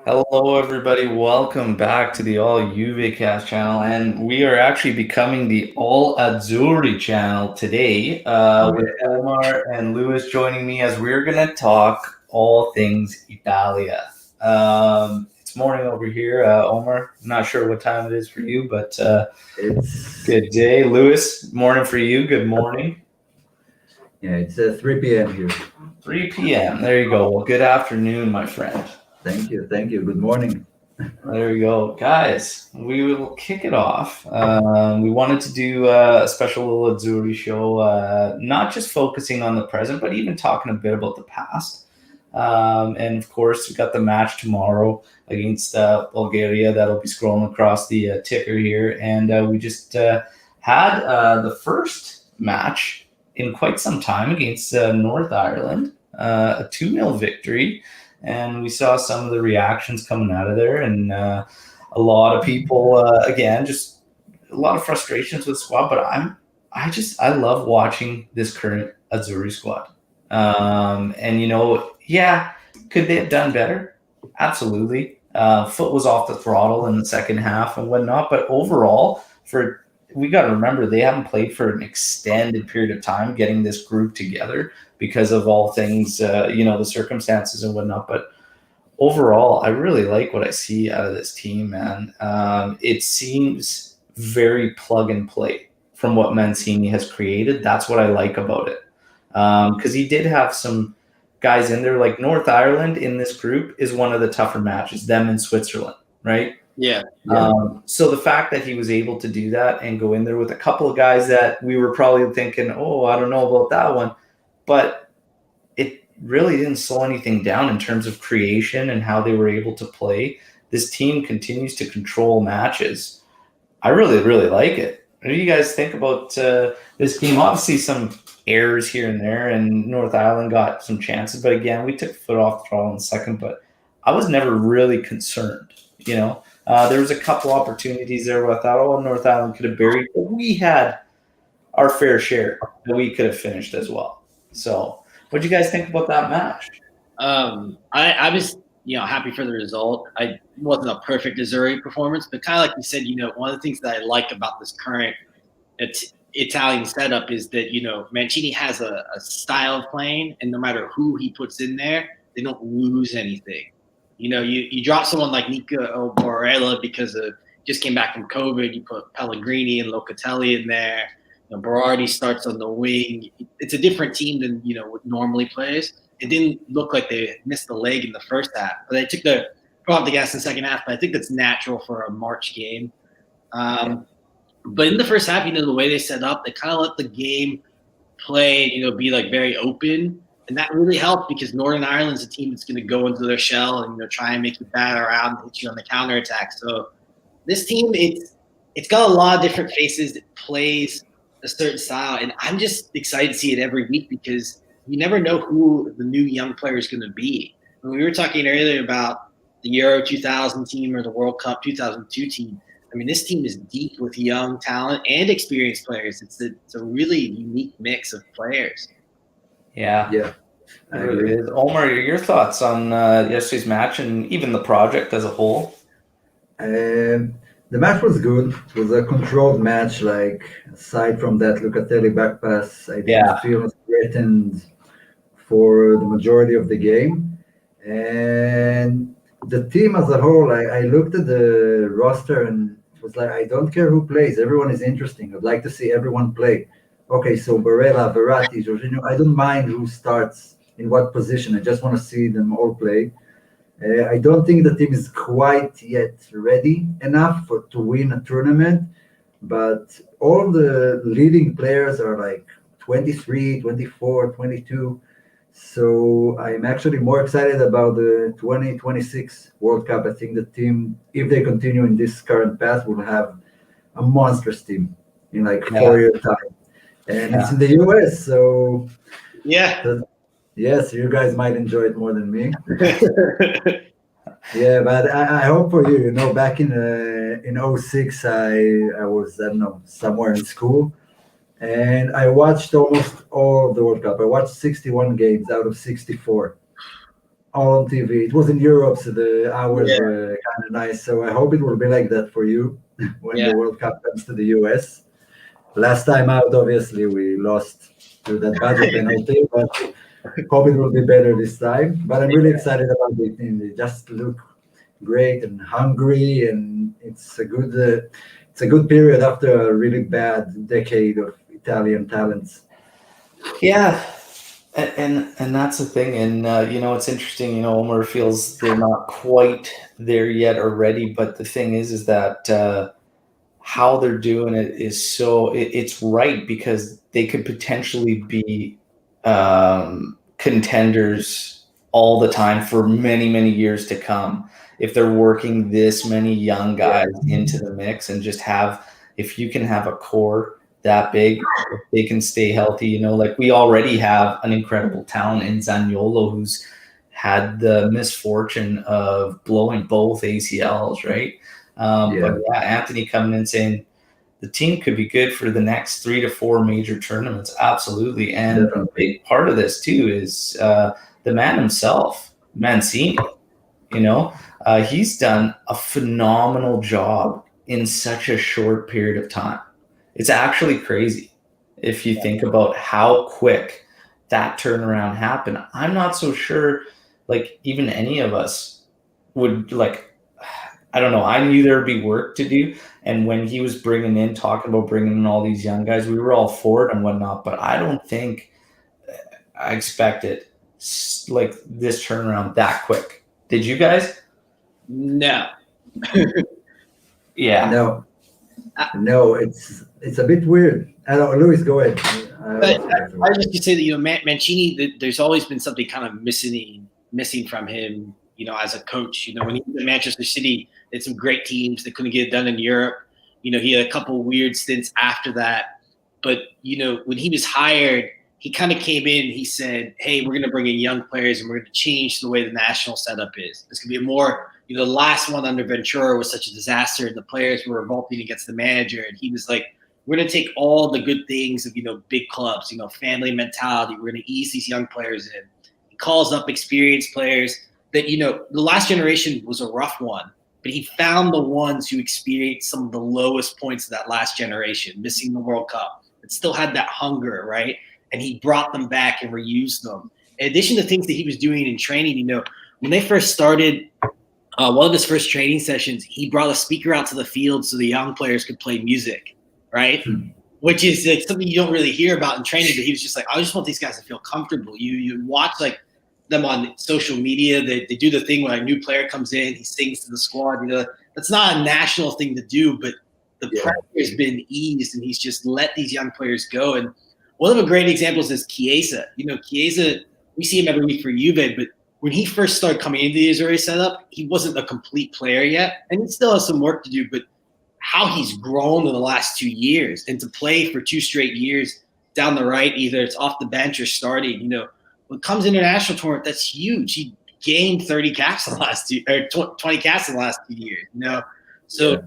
Hello, everybody. Welcome back to the All UVCast channel, and we are actually becoming the All Azzurri channel today with Omar and Lewis joining me as we're going to talk all things Italia. It's morning over here, Omar. I'm not sure what time it is for you, but It's good day. Lewis, morning for you. Good morning. it's 3 p.m. here. 3 p.m. There you go. Well, good afternoon, my friend. Thank you. Good morning. There we go. Guys, we will kick it off. We wanted to do a special little Azzurri show, not just focusing on the present, but even talking a bit about the past. And of course, we got the match tomorrow against Bulgaria that'll be scrolling across the ticker here. And we just had the first match in quite some time against North Ireland, a 2-0 victory. And we saw some of the reactions coming out of there, and a lot of people, again, just a lot of frustrations with the squad. But I love watching this current Azzurri squad. And yeah, could they have done better? Absolutely. Foot was off the throttle in the second half and whatnot. But overall, we got to remember they haven't played for an extended period of time getting this group together because of all things, the circumstances and whatnot. But overall, I really like what I see out of this team, man. It seems very plug and play from what Mancini has created. That's what I like about it. Because he did have some guys in there, like North Ireland in this group is one of the tougher matches, them in Switzerland, right? Yeah. So the fact that he was able to do that and go in there with a couple of guys that we were probably thinking, oh, I don't know about that one, but it really didn't slow anything down in terms of creation and how they were able to play. This team continues to control matches. I really, really like it. What do you guys think about this team? Obviously, some errors here and there, and North Ireland got some chances. But again, we took the foot off the throttle in the second, but I was never really concerned, There was a couple opportunities there where I thought, oh, North Ireland could have buried, but we had our fair share that we could have finished as well. So what do you guys think about that match? I was, happy for the result. I wasn't a perfect Azzurri performance, but kind of like you said, one of the things that I like about this current Italian setup is that, Mancini has a style of playing, and no matter who he puts in there, they don't lose anything. You drop someone like Nico Barella because just came back from COVID. You put Pellegrini and Locatelli in there. Berardi starts on the wing. It's a different team than what normally plays. It didn't look like they missed the leg in the first half, but they took the off the gas in the second half. But I think that's natural for a March game. But in the first half, the way they set up, they kind of let the game play, be like very open. And that really helped because Northern Ireland's a team that's going to go into their shell and try and make you bat around and hit you on the counterattack. So this team, it's got a lot of different faces. It plays a certain style, and I'm just excited to see it every week because you never know who the new young player is going to be. When we were talking earlier about the Euro 2000 team or the World Cup 2002 team, this team is deep with young talent and experienced players. It's a really unique mix of players. Yeah, I agree. Omer, your thoughts on yesterday's match and even the project as a whole? The match was good. It was a controlled match. Like, aside from that Locatelli back pass, I didn't feel threatened for the majority of the game. And the team as a whole, I looked at the roster and it was like, I don't care who plays. Everyone is interesting. I'd like to see everyone play. Okay, so Barella, Verratti, Jorginho, I don't mind who starts in what position. I just want to see them all play. I don't think the team is quite yet ready enough to win a tournament, but all the leading players are like 23, 24, 22. So I'm actually more excited about the 2026 World Cup. I think the team, if they continue in this current path, will have a monstrous team in like 4 years' time. And it's in the US, so yes, you guys might enjoy it more than me. Yeah, but I hope for you. Back in 06, I was, I don't know, somewhere in school, and I watched almost all of the World Cup. I watched 61 games out of 64. all on TV. It was in Europe, so the hours Yeah. were kind of nice. So I hope it will be like that for you when Yeah. the World Cup comes to the US. Last time out, obviously, we lost to that budget penalty, but hope it will be better this time. But I'm really excited about it. And they just look great and hungry, and it's a good period after a really bad decade of Italian talents. Yeah, and that's the thing. And it's interesting. Omer feels they're not quite there yet already, but the thing is that how they're doing it is it's right because they could potentially be contenders all the time for many, many years to come if they're working this many young guys into the mix and just if you can have a core that big, if they can stay healthy, like we already have an incredible talent in Zaniolo who's had the misfortune of blowing both ACLs, right? But yeah, Anthony coming in saying the team could be good for the next 3 to 4 major tournaments. Absolutely. And Definitely. a big part of this too is the man himself, Mancini. He's done a phenomenal job in such a short period of time. It's actually crazy if you think about how quick that turnaround happened. I'm not so sure, like, even any of us would, like, I don't know. I knew there'd be work to do. And when he was talking about bringing in all these young guys, we were all for it and whatnot. But I don't think I expected like this turnaround that quick. Did you guys? No. Yeah. No, it's a bit weird. I don't know, Luis, go ahead. I just to say that Mancini, there's always been something kind of missing from him. As a coach, when he was at Manchester City, they had some great teams that couldn't get it done in Europe. He had a couple weird stints after that. But, when he was hired, he kind of came in and he said, hey, we're going to bring in young players and we're going to change the way the national setup is. It's going to be more, the last one under Ventura was such a disaster and the players were revolting against the manager. And he was like, we're going to take all the good things of, big clubs, family mentality. We're going to ease these young players in. He calls up experienced players that, the last generation was a rough one, but he found the ones who experienced some of the lowest points of that last generation, missing the World Cup, but still had that hunger, right? And he brought them back and reused them. In addition to things that he was doing in training, when they first started, one of his first training sessions, he brought a speaker out to the field so the young players could play music, right? Which is like something you don't really hear about in training, but he was just like, I just want these guys to feel comfortable. You watch like them on social media, they do the thing when a new player comes in, he sings to the squad. That's not a national thing to do, but the pressure has been eased and he's just let these young players go. And one of the great examples is Chiesa. Chiesa, we see him every week for Juve, but when he first started coming into the Azzurri setup, he wasn't a complete player yet, and he still has some work to do, but how he's grown in the last 2 years and to play for 2 straight years down the right, either it's off the bench or starting, when it comes international tournament, that's huge. He gained 30 caps in the last 20 caps in the last 2 years, So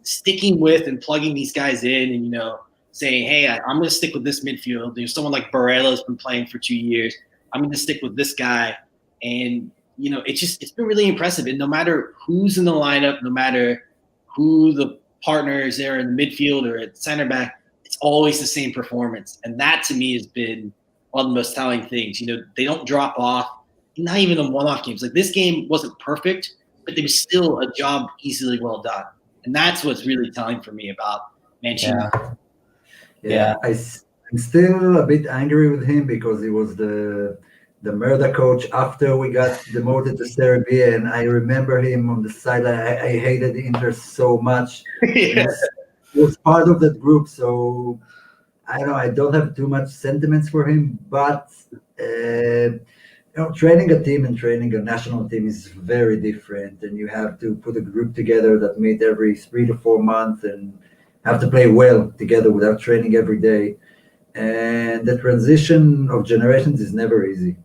sticking with and plugging these guys in and, saying, hey, I'm going to stick with this midfield. Someone like Barella has been playing for 2 years. I'm going to stick with this guy. And, it's been really impressive. And no matter who's in the lineup, no matter who the partner is there in the midfield or at center back, it's always the same performance. And that to me has been one of the most telling things. They don't drop off, not even in one-off games. Like this game wasn't perfect, but it was still a job easily well done. And that's what's really telling for me about Mancini. Yeah. I'm still a bit angry with him because he was the murder coach after we got demoted to Serie B, and I remember him on the sideline. I hated Inter so much. He was part of that group, so I don't know. I don't have too much sentiments for him, but training a team and training a national team is very different, and you have to put a group together that meet every 3 to 4 months and have to play well together without training every day. And the transition of generations is never easy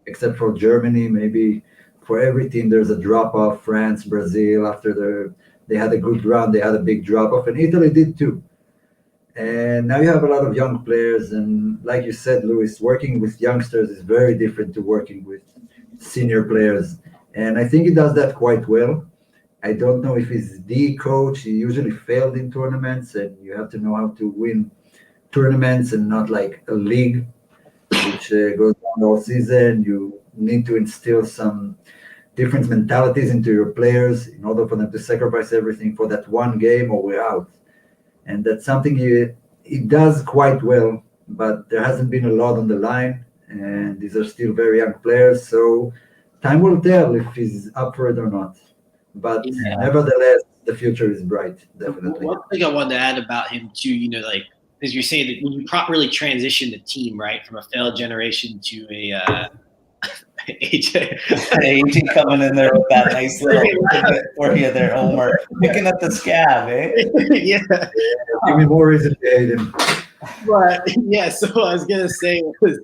except for Germany. Maybe for every team there's a drop off. France, Brazil, after they had a good run, they had a big drop off, and Italy did too. And now you have a lot of young players, and like you said, Luis, working with youngsters is very different to working with senior players. And I think he does that quite well. I don't know if he's the coach. He usually failed in tournaments, and you have to know how to win tournaments and not like a league, which goes on all season. You need to instill some different mentalities into your players in order for them to sacrifice everything for that one game or we're out. And that's something he does quite well, but there hasn't been a lot on the line, and these are still very young players. So time will tell if he's up for it or not. But nevertheless, the future is bright, definitely. One thing I wanted to add about him too, because you're saying that when you properly transition the team, right, from a failed generation to a AJ coming in there with that nice little for you there, Omer, picking up the scab, eh? Yeah. Give me more reason to hate him. But yeah, so I was gonna say was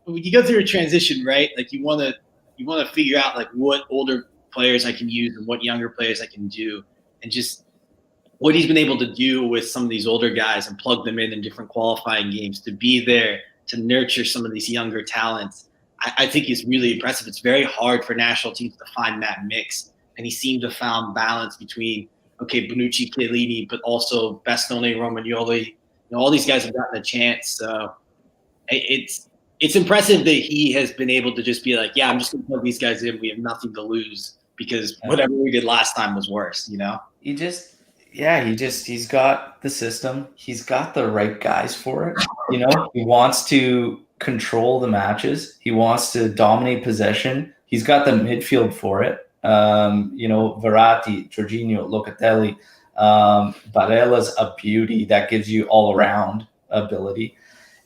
when you go through a transition, right? Like you want to figure out like what older players I can use and what younger players I can do, and just what he's been able to do with some of these older guys and plug them in different qualifying games to be there to nurture some of these younger talents. I think is really impressive. It's very hard for national teams to find that mix, and he seemed to have found balance between Bonucci, Chiellini, but also Bastoni, Romagnoli. All these guys have gotten a chance, so it's impressive that he has been able to just be like, yeah, I'm just going to plug these guys in. We have nothing to lose because whatever we did last time was worse. He's got the system. He's got the right guys for it. He wants to control the matches. He wants to dominate possession. He's got the midfield for it. Verratti, Jorginho, Locatelli, Barella's a beauty that gives you all around ability.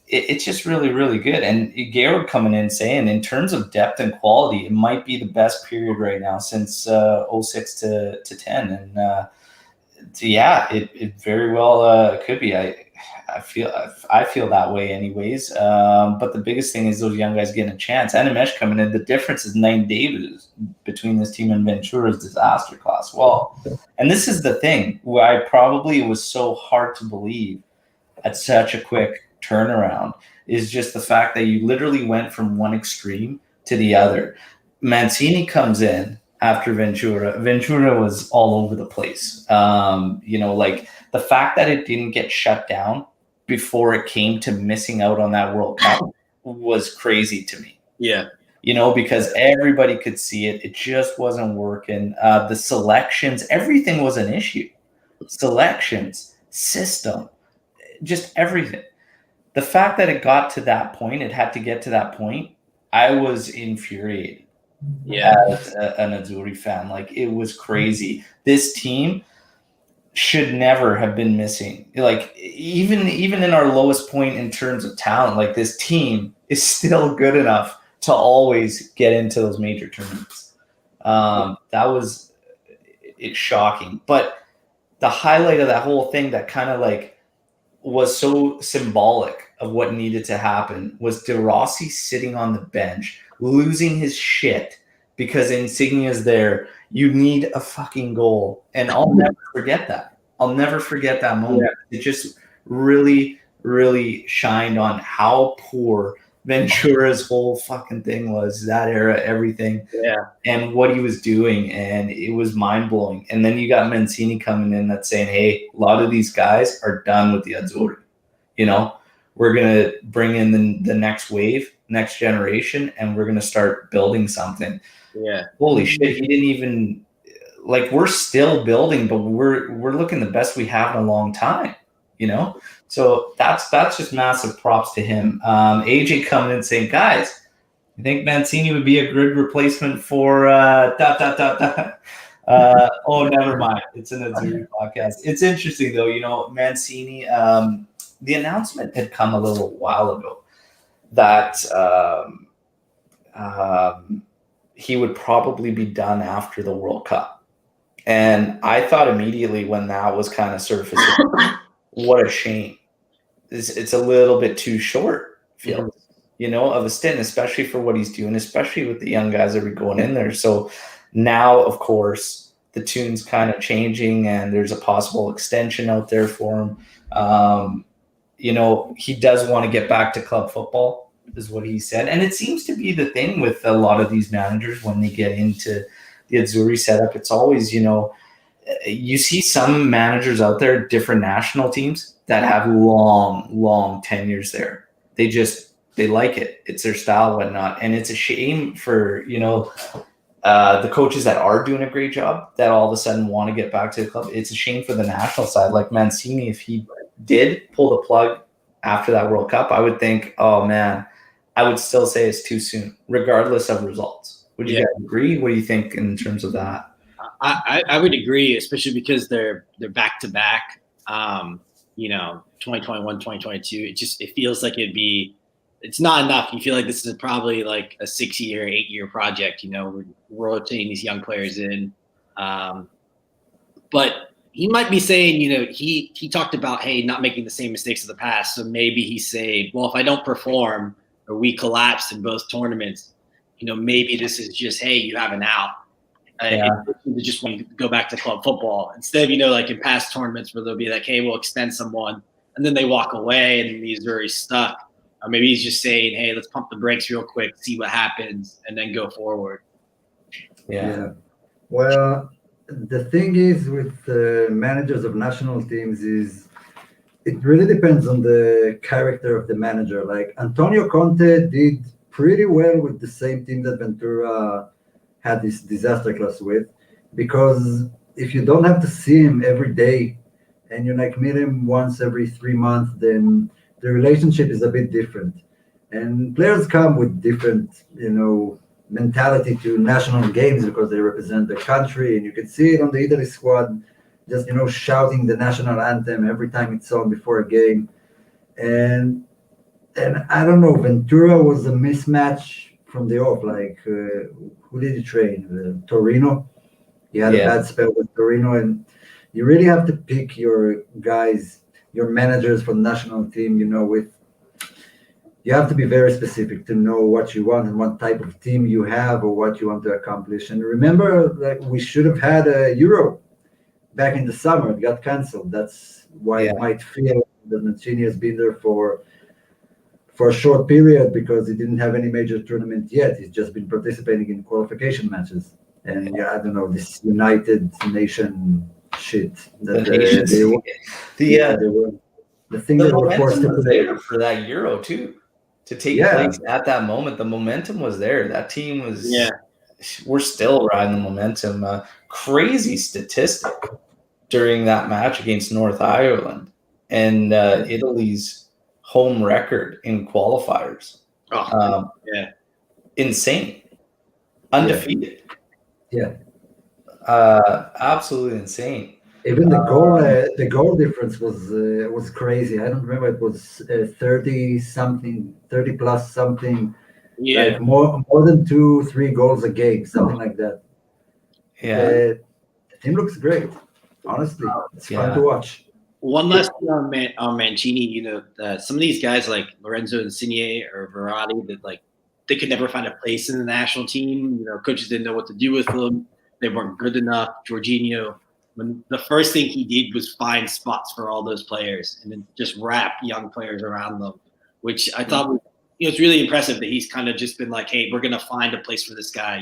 It's just really, really good. And Garrett coming in saying in terms of depth and quality, it might be the best period right now since 06 to 10. And it very well could be. I feel that way anyways. But the biggest thing is those young guys getting a chance. Animesh coming in. The difference is 9 days between this team and Ventura's disaster class. Well, and this is the thing why probably it was so hard to believe at such a quick turnaround is just the fact that you literally went from one extreme to the other. Mancini comes in after Ventura. Ventura was all over the place. Like the fact that it didn't get shut down before it came to missing out on that World Cup was crazy to me. Yeah. Because everybody could see it. It just wasn't working. The selections, everything was an issue. Selections, system, just everything. The fact that it got to that point, it had to get to that point, I was infuriated. Yeah, as an Azzurri fan. Like, it was crazy. This team should never have been missing. Like, even in our lowest point in terms of talent, like, this team is still good enough to always get into those major tournaments. That was shocking. But the highlight of that whole thing that kind of like was so symbolic of what needed to happen was De Rossi sitting on the bench, losing his shit because Insignia's there. You need a fucking goal. And I'll never forget that. I'll never forget that moment. Yeah. It just really, really shined on how poor Ventura's whole fucking thing was, that era, everything. Yeah. And what he was doing. And it was mind-blowing. And then you got Mancini coming in that's saying, hey, a lot of these guys are done with the Azzurri. We're going to bring in the next wave, next generation, and we're going to start building something. Yeah. Holy shit, he didn't even – like, we're still building, but we're looking the best we have in a long time, So that's just massive props to him. AJ coming in saying, guys, I think Mancini would be a good replacement for oh, never mind. It's an Azzurri podcast. It's interesting, though, Mancini the announcement had come a little while ago that he would probably be done after the World Cup. And I thought immediately when that was kind of surfacing, what a shame. It's a little bit too short, of a stint, especially for what he's doing, especially with the young guys that are going in there. So now, of course, the tune's kind of changing and there's a possible extension out there for him. He does want to get back to club football. is what he said. And it seems to be the thing with a lot of these managers when they get into the Azzurri setup. It's always, you see some managers out there, different national teams that have long tenures there. They like it. It's their style, whatnot. And it's a shame for, the coaches that are doing a great job that all of a sudden want to get back to the club. It's a shame for the national side. Like Mancini, if he did pull the plug after that World Cup, I would think, oh man, I would still say it's too soon, regardless of results. Would you guys agree? What do you think in terms of that? I would agree, especially because they're back to back. 2021, 2022. It feels like it's not enough. You feel like this is probably like a 6-year, 8-year project. We're rotating these young players in. But he might be saying, he talked about, hey, not making the same mistakes of the past. So maybe he's saying, well, if I don't perform or we collapse in both tournaments, maybe this is just, hey, you have an out. They just want to go back to club football instead of, like in past tournaments where they'll be like, hey, we'll extend someone, and then they walk away and he's very stuck. Or maybe he's just saying, hey, let's pump the brakes real quick, see what happens, and then go forward. Yeah. Well, the thing is with managers of national teams is it really depends on the character of the manager. Like Antonio Conte did pretty well with the same team that Ventura had this disaster class with, because if you don't have to see him every day and you meet him once every 3 months, then the relationship is a bit different. And players come with different, mentality to national games because they represent the country, and you can see it on the Italy squad, just, shouting the national anthem every time it's on before a game. And I don't know, Ventura was a mismatch from the off. Like, who did he train? Torino. He had a bad spell with Torino, and you really have to pick your guys, your managers for the national team. You have to be very specific to know what you want and what type of team you have or what you want to accomplish. And remember, we should have had a Euro back in the summer. It got canceled. That's why it might feel that Mancini has been there for a short period, because he didn't have any major tournament yet. He's just been participating in qualification matches. And I don't know, this United Nation shit that the thing that were forced to was there for that Euro too, to take place at that moment. The momentum was there. That team was. We're still riding the momentum. Crazy statistic during that match against North Ireland and Italy's home record in qualifiers. Insane. Undefeated. Absolutely insane. Even the goal difference was crazy. I don't remember, it was 30 plus something. Like more than 2-3 goals a game, something like that. The team looks great. Honestly, it's fun to watch. One last thing on Mancini, some of these guys like Lorenzo Insigne or Verratti, that they could never find a place in the national team. Coaches didn't know what to do with them. They weren't good enough. Jorginho, when the first thing he did was find spots for all those players and then just wrap young players around them, which I thought was, it's really impressive that he's kind of just been like, hey, we're going to find a place for this guy.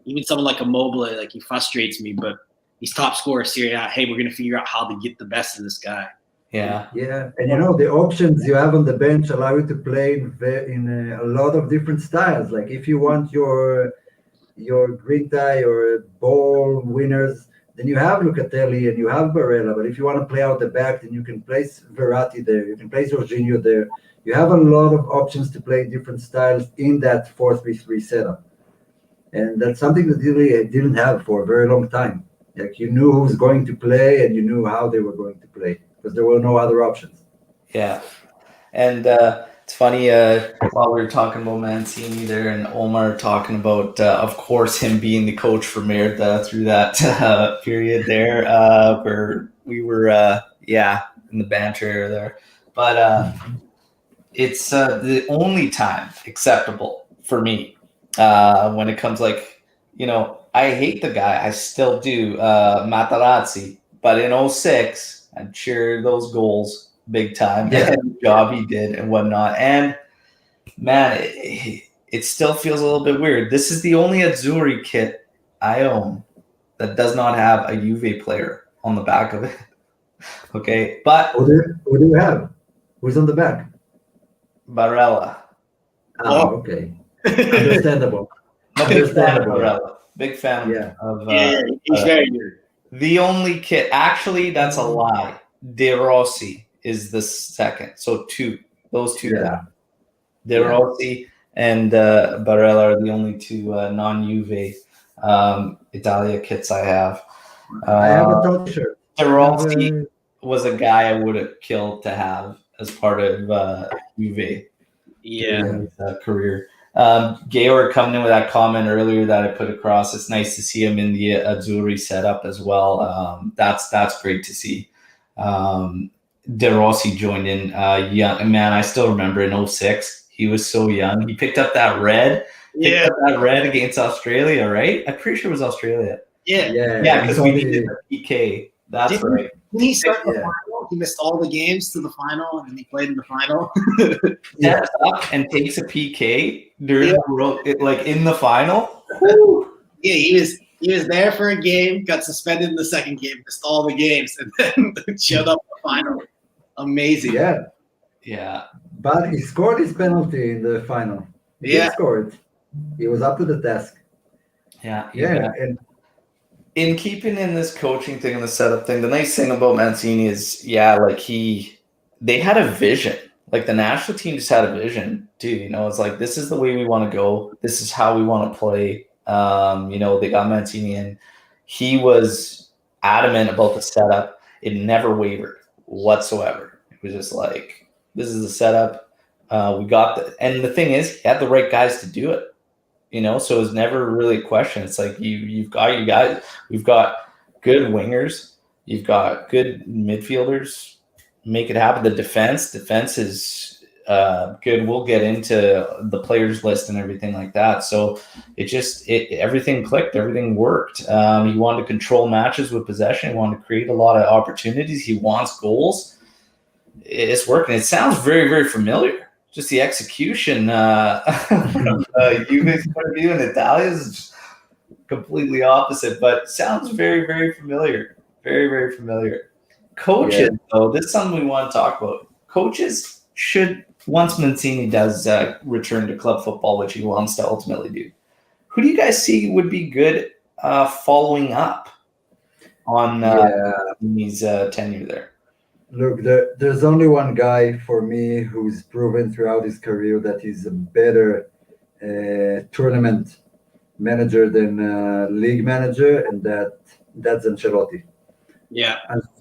Even someone like Immobile, he frustrates me, but he's top scorer Serie A. Hey, we're going to figure out how to get the best of this guy. And the options you have on the bench allow you to play in a lot of different styles. Like if you want your grinta, your ball winners, then you have Locatelli and you have Barella. But if you want to play out the back, then you can place Verratti there. You can place Jorginho there. You have a lot of options to play different styles in that 4-3-3 setup. And that's something that Italy didn't have for a very long time. You knew who was going to play and you knew how they were going to play, because there were no other options. And it's funny, while we were talking about Mancini there and Omer talking about, of course, him being the coach for Merida through that period there, where we were, in the banter there. But it's the only time acceptable for me when it comes I hate the guy. I still do, Materazzi. But in 2006, I cheered those goals big time. And the job he did and whatnot. And man, it still feels a little bit weird. This is the only Azzurri kit I own that does not have a Juve player on the back of it. Okay, but Who do you have? Who's on the back? Barella. Okay. Understandable. I'm a big fan of Understandable. Barella. Big fan Yeah. of he's very good. the only kit. Actually, that's a lie. De Rossi is the second. So those two. Yeah. De Rossi and Barella are the only two non-Juve Italia kits I have. I have a top shirt. De Rossi was a guy I would have killed to have as part of Juve. Yeah. Career. Georg coming in with that comment earlier that I put across. It's nice to see him in the Azzurri setup as well. That's great to see. De Rossi joined in young. Man, I still remember in 06. He was so young. He picked up that red. Picked up that red against Australia, right? I'm pretty sure it was Australia. Yeah, because we needed the PK. That's right. When he started the final, he missed all the games to the final, and then he played in the final. Steps up and takes a PK during like in the final. Yeah, he was there for a game, got suspended in the second game, missed all the games, and then showed up in the final. Amazing. Yeah. But he scored his penalty in the final. He scored. He was up to the task. Yeah. And in keeping in this coaching thing and the setup thing, the nice thing about Mancini is, they had a vision. Like the national team just had a vision too. It's like, this is the way we want to go. This is how we want to play. They got Mancini in. He was adamant about the setup. It never wavered whatsoever. It was just like, this is the setup. We got and the thing is, he had the right guys to do it. So it was never really a question. It's like you've got you guys. We've got good wingers. You've got good midfielders. Make it happen. The defense is good. We'll get into the players list and everything like that. So everything clicked. Everything worked. He wanted to control matches with possession. He wanted to create a lot of opportunities. He wants goals. It's working. It sounds very, very familiar. Just the execution from Juve's point of view and Italia's is just completely opposite, but sounds very, very familiar. Very, very familiar. Coaches, though, this is something we want to talk about. Coaches should, once Mancini does return to club football, which he wants to ultimately do, who do you guys see would be good following up on Mancini's tenure there? Look, there's only one guy for me who's proven throughout his career that he's a better tournament manager than league manager, and that's Ancelotti. Yeah,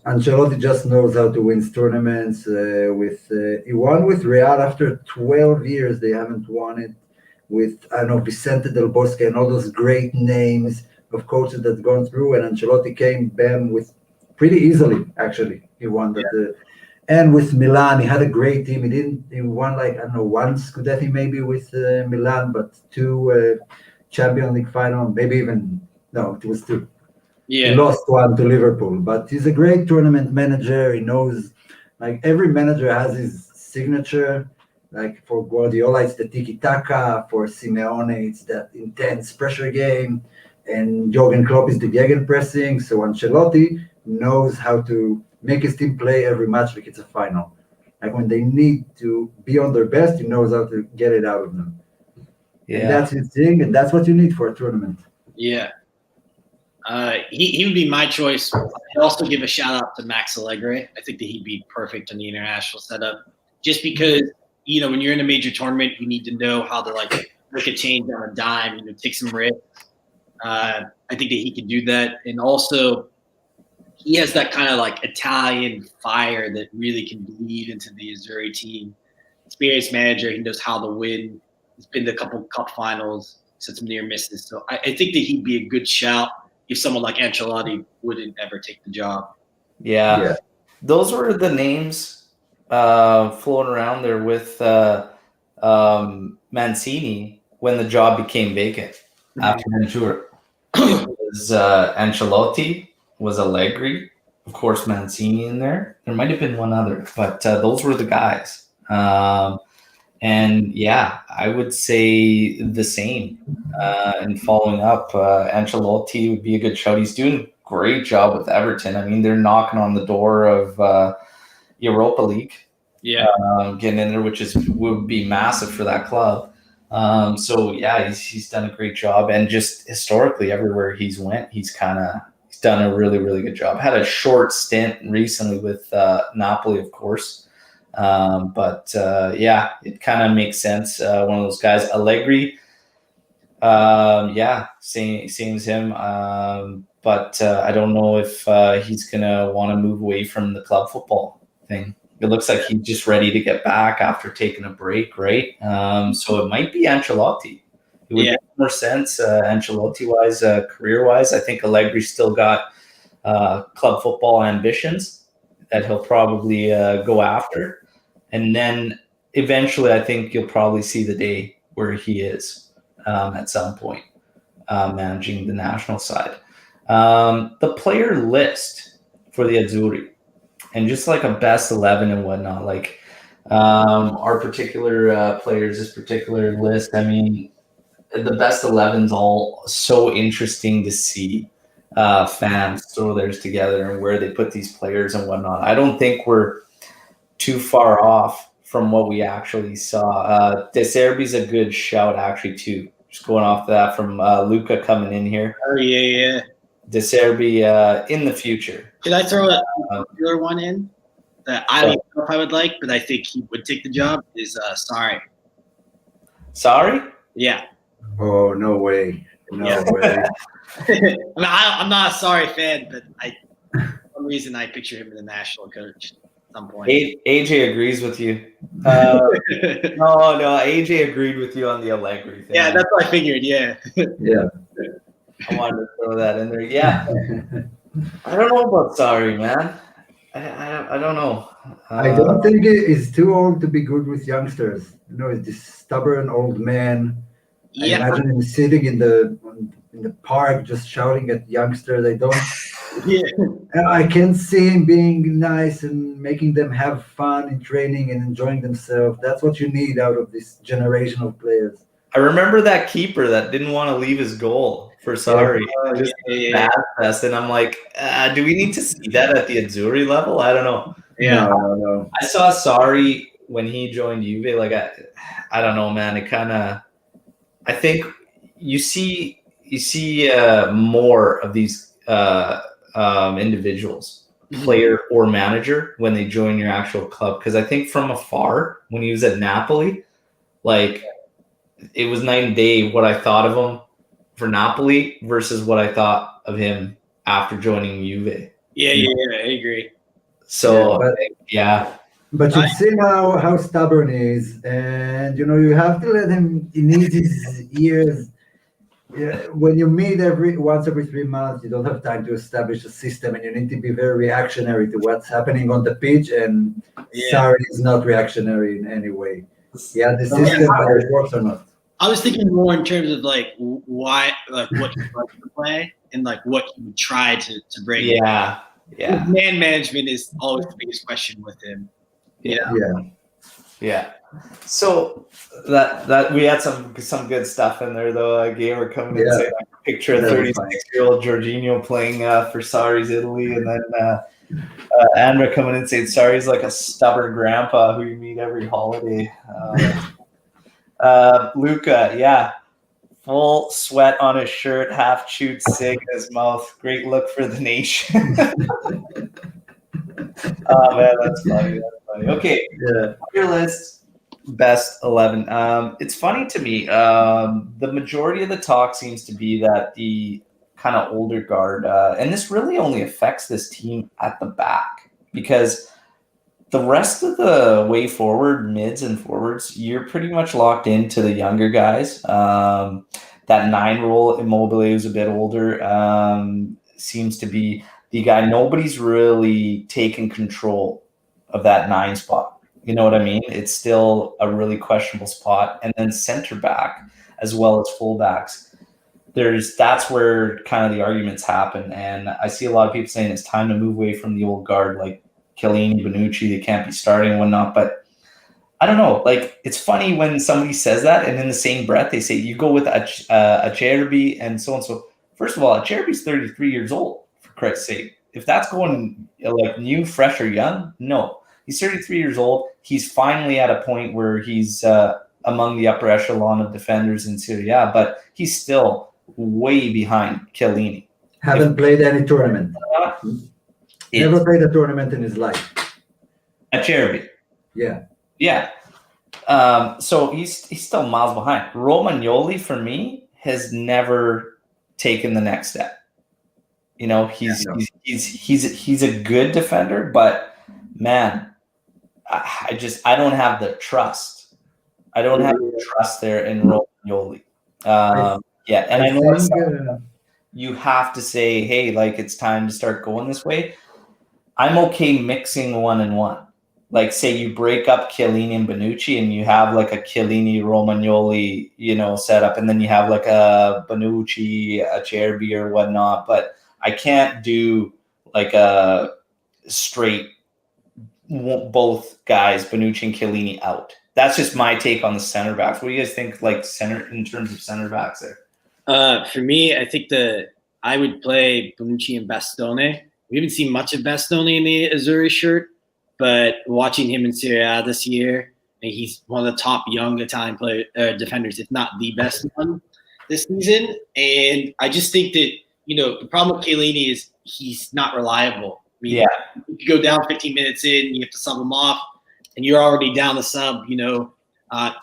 Ancelotti just knows how to win tournaments. He won with Real after 12 years. They haven't won it with Vicente Del Bosque and all those great names of coaches that's gone through. And Ancelotti came bam with pretty easily. Actually, he won that. And with Milan, he had a great team. He won one Scudetti maybe with Milan, but two Champions League final, maybe even it was two. Yeah. He lost one to Liverpool, but he's a great tournament manager. He knows, every manager has his signature. Like for Guardiola, it's the tiki-taka. For Simeone, it's that intense pressure game. And Jurgen Klopp is the gegenpressing. So Ancelotti knows how to make his team play every match like it's a final. Like when they need to be on their best, he knows how to get it out of them. Yeah. And that's his thing, and that's what you need for a tournament. Yeah. He would be my choice. I'd also give a shout out to Max Allegri. I think that he'd be perfect in the international setup. Just because, when you're in a major tournament, you need to know how to make a change on a dime, take some risks. I think that he can do that. And also, he has that kind of Italian fire that really can bleed into the Azzurri team. Experienced manager, he knows how to win. He's been to a couple cup finals, had some near misses. So I think that he'd be a good shout if someone like Ancelotti wouldn't ever take the job. Yeah. Those were the names floating around there with Mancini when the job became vacant after Ventura. It was Ancelotti, was Allegri, of course Mancini in there. There might have been one other, but those were the guys. And yeah, I would say the same. And following up, Ancelotti would be a good shout. He's doing a great job with Everton. I mean, they're knocking on the door of Europa League, getting in there, which would be massive for that club. So yeah, he's done a great job, and just historically, everywhere he's went, he's done a really, really good job. Had a short stint recently with Napoli, of course. Yeah, it kind of makes sense. One of those guys, Allegri. Yeah, same as him. I don't know if he's gonna want to move away from the club football thing. It looks like he's just ready to get back after taking a break, right? So it might be Ancelotti. It would make more sense, Ancelotti-wise, career-wise. I think Allegri's still got club football ambitions that he'll probably go after. And then eventually I think you'll probably see the day where he is at some point managing the national side. The player list for the Azzurri, and just like a best 11 and whatnot, like our particular players, this particular list, I mean, the best 11's all so interesting to see fans throw theirs together and where they put these players and whatnot. I don't think we're too far off from what we actually saw. De Serbi's a good shout, actually, too. Just going off that from Luca coming in here. Oh, yeah. De Serbi in the future. Could I throw a popular one in that I don't know if I would like, but I think he would take the job? Is Sarri. Sarri? Yeah. Oh, no way. No way. I mean, I'm not a Sarri fan, but for some reason I picture him as a national coach at some point. AJ agrees with you. No, AJ agreed with you on the Allegri thing. Yeah, that's what I figured, yeah. Yeah. I wanted to throw that in there. Yeah. I don't know about Sarri, man. I don't know. I don't think he's too old to be good with youngsters. You know, he's this stubborn old man. Yeah. I imagine him sitting in the park just shouting at youngsters. I can't see him being nice and making them have fun in training and enjoying themselves. That's what you need out of this generation of players. I remember that keeper that didn't want to leave his goal for Sarri. Just bad fest, and I'm like, do we need to see that at the Azzurri level? I don't know. Yeah. No. I saw Sarri when he joined Juve. Like, I don't know, man. It kind of, I think you see more of these individuals, player or manager, when they join your actual club. Because I think from afar, when he was at Napoli, like, it was night and day what I thought of him for Napoli versus what I thought of him after joining Juve. Yeah, I agree. So, But you see how stubborn he is, and you have to let him. He needs his years. Yeah, when you meet once every 3 months, you don't have time to establish a system, and you need to be very reactionary to what's happening on the pitch. And Sarri is not reactionary in any way. Yeah, the system, whether it works or not. I was thinking more in terms of like why, like what he likes to play, and like what he would try to bring. Yeah. Man management is always the biggest question with him. Yeah. So that we had some good stuff in there though. A gamer coming in saying, picture a 36-year-old Jorginho playing for Sarri's Italy, and then Andra coming in saying Sarri's like a stubborn grandpa who you meet every holiday. Luca, full sweat on his shirt, half chewed cig in his mouth. Great look for the nation. Oh man, that's funny. Okay, your list, best 11. It's funny to me. The majority of the talk seems to be that the kind of older guard, and this really only affects this team at the back, because the rest of the way forward, mids and forwards, you're pretty much locked into the younger guys. That 9 role, Immobile, who's a bit older, seems to be the guy. Nobody's really taken control of that 9 spot. You know what I mean? It's still a really questionable spot. And then center back as well as fullbacks. That's where kind of the arguments happen. And I see a lot of people saying it's time to move away from the old guard, like Chiellini, Bonucci, they can't be starting and whatnot. But I don't know. Like, it's funny when somebody says that, and in the same breath they say you go with Azzurri and so and so. First of all, Azzurri's 33 years old. For Christ's sake, if that's going like new, fresh, or young, no, he's 33 years old. He's finally at a point where he's among the upper echelon of defenders in Serie A, but he's still way behind Chiellini. Haven't played any tournament. Never played a tournament in his life. Azzurri. Yeah. Yeah. So he's still miles behind. Romagnoli, for me, has never taken the next step. You know, he's a good defender, but man, I don't have the trust. I don't have the trust there in Romagnoli. Yeah, and I know you have to say, hey, like, it's time to start going this way. I'm okay mixing 1 and 1. Like, say you break up Chiellini and Bonucci and you have like a Chiellini Romagnoli, you know, setup, and then you have like a Bonucci, a Azzurri or whatnot. But I can't do like a straight both guys, Bonucci and Chiellini, out. That's just my take on the center backs. What do you guys think, like, center in terms of center backs there? For me, I think I would play Bonucci and Bastoni. We haven't seen much of Bastoni in the Azzurri shirt, but watching him in Serie A this year, he's one of the top young Italian defenders, if not the best one this season. And I just think that, you know, the problem with Chiellini is he's not reliable. I mean, if you go down 15 minutes in, you have to sub him off, and you're already down the sub. You know,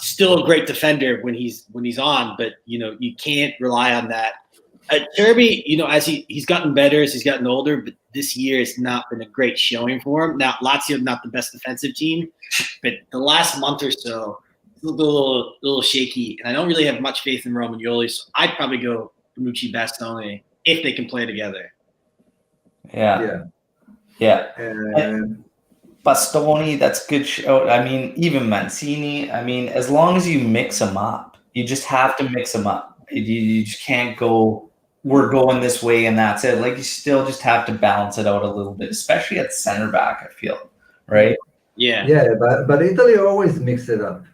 still a great defender when he's on, but you know you can't rely on that. Azzurri, you know, as he's gotten better as he's gotten older, but this year has not been a great showing for him. Now, Lazio not the best defensive team, but the last month or so, it's a little shaky, and I don't really have much faith in Romagnoli. So I'd probably go Bonucci, Bastoni if they can play together. Yeah. Bastoni, that's good show. I mean, even Mancini. I mean, as long as you mix them up, you just have to mix them up. You just can't go, we're going this way and that's it. Like, you still just have to balance it out a little bit, especially at center back, I feel, right? Yeah. Yeah, but Italy always mixed it up.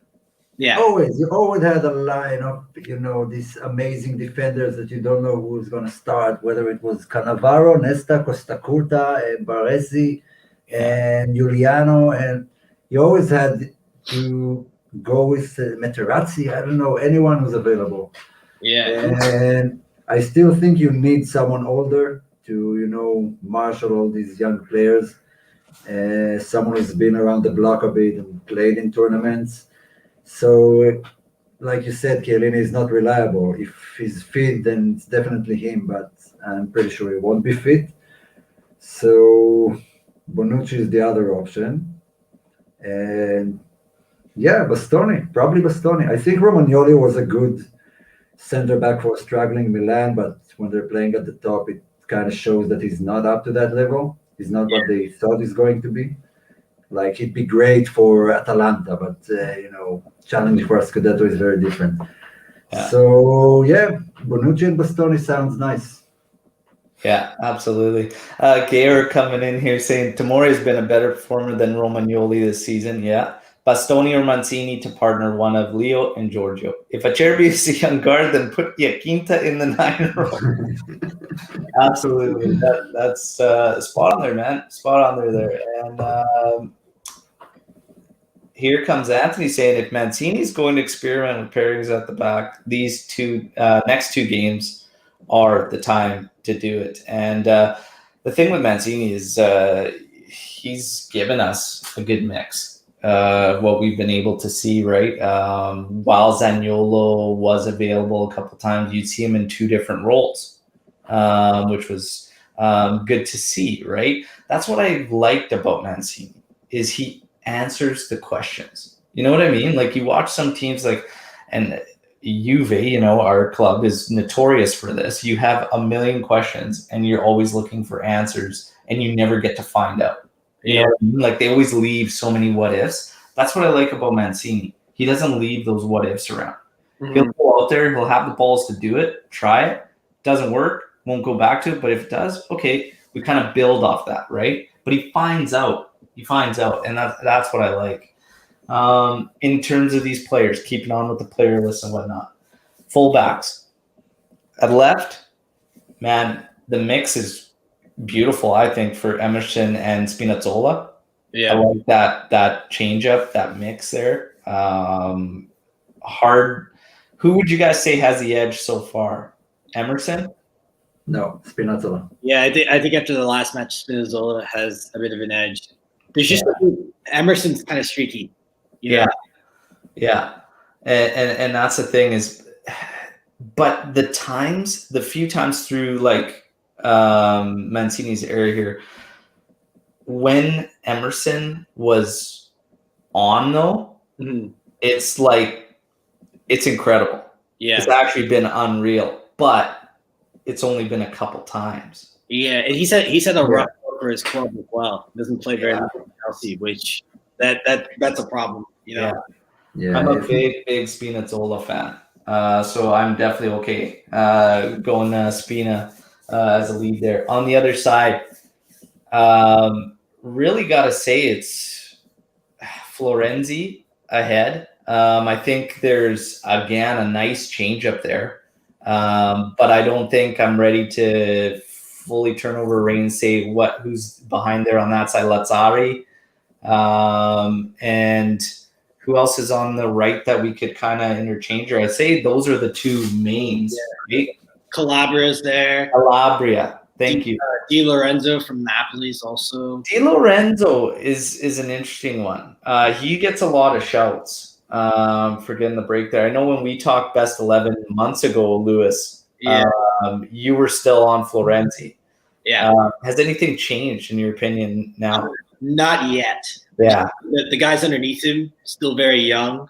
Yeah. Always. You always had a line of, you know, these amazing defenders that you don't know who's going to start, whether it was Cannavaro, Nesta, Costacurta, Baresi, and Giuliano, and you always had to go with Materazzi. I don't know, anyone who's available. Yeah. And I still think you need someone older to, you know, marshal all these young players. Someone who's been around the block a bit and played in tournaments. So, like you said, Chiellini is not reliable. If he's fit, then it's definitely him, but I'm pretty sure he won't be fit. So Bonucci is the other option. And yeah, probably Bastoni. I think Romagnoli was a good center back for a struggling Milan, but when they're playing at the top, it kind of shows that he's not up to that level. He's not what they thought he's going to be. Like, he'd be great for Atalanta, but, you know, challenging for a Scudetto is very different. Yeah. So, yeah, Bonucci and Bastoni sounds nice. Yeah, absolutely. Gayer coming in here saying Tomori has been a better performer than Romagnoli this season. Yeah. Bastoni or Mancini to partner one of Leo and Giorgio. If Acerbi is a young guard, then put Quinta in the 9 role. Absolutely. That's spot on there, man. Spot on there. And here comes Anthony saying if Mancini's going to experiment with pairings at the back, these next two games are the time to do it. And the thing with Mancini is he's given us a good mix. What we've been able to see, right? While Zaniolo was available a couple times, you'd see him in two different roles, which was good to see, right? That's what I liked about Mancini, is he answers the questions. You know what I mean? Like, you watch some teams and Juve, you know, our club is notorious for this. You have a million questions and you're always looking for answers and you never get to find out. You know what I mean? Like, they always leave so many what ifs. That's what I like about Mancini. He doesn't leave those what ifs around. Mm-hmm. He'll go out there, he'll have the balls to do it, try it. Doesn't work, won't go back to it. But if it does, okay, we kind of build off that, right? But he finds out, and that's what I like. in terms of these players, keeping on with the player list and whatnot. Fullbacks. At left, man, the mix is beautiful, I think, for Emerson and Spinazzola. Yeah. I like that change up, that mix there. Hard. Who would you guys say has the edge so far? Emerson? No, Spinazzola. Yeah, I think after the last match, Spinazzola has a bit of an edge. There's just Emerson's kind of streaky. Yeah. And that's the thing is, but the few times through like Mancini's era here, when Emerson was on though, it's like, it's incredible. Yeah. It's actually been unreal, but it's only been a couple times. Yeah, and he's had a rough go for his club as well. He doesn't play very much in Chelsea, which that's a problem, you know. Yeah. I'm a big Spinazzola fan, so I'm definitely okay going Spina as a lead there. On the other side, really got to say it's Florenzi ahead. I think there's again a nice change up there. But I don't think I'm ready to fully turn over reins and say who's behind there on that side. Azzurri, and who else is on the right that we could kind of interchange? Or I'd say those are the two mains. Yeah. Right? Calabria's there. Calabria, thank you. Di Lorenzo from Napoli is also. Di Lorenzo is an interesting one. He gets a lot of shouts. For getting the break there. I know when we talked best 11 months ago, Lewis, you were still on Florenzi. Yeah. Has anything changed in your opinion now? Not yet. Yeah. The guys underneath him still very young.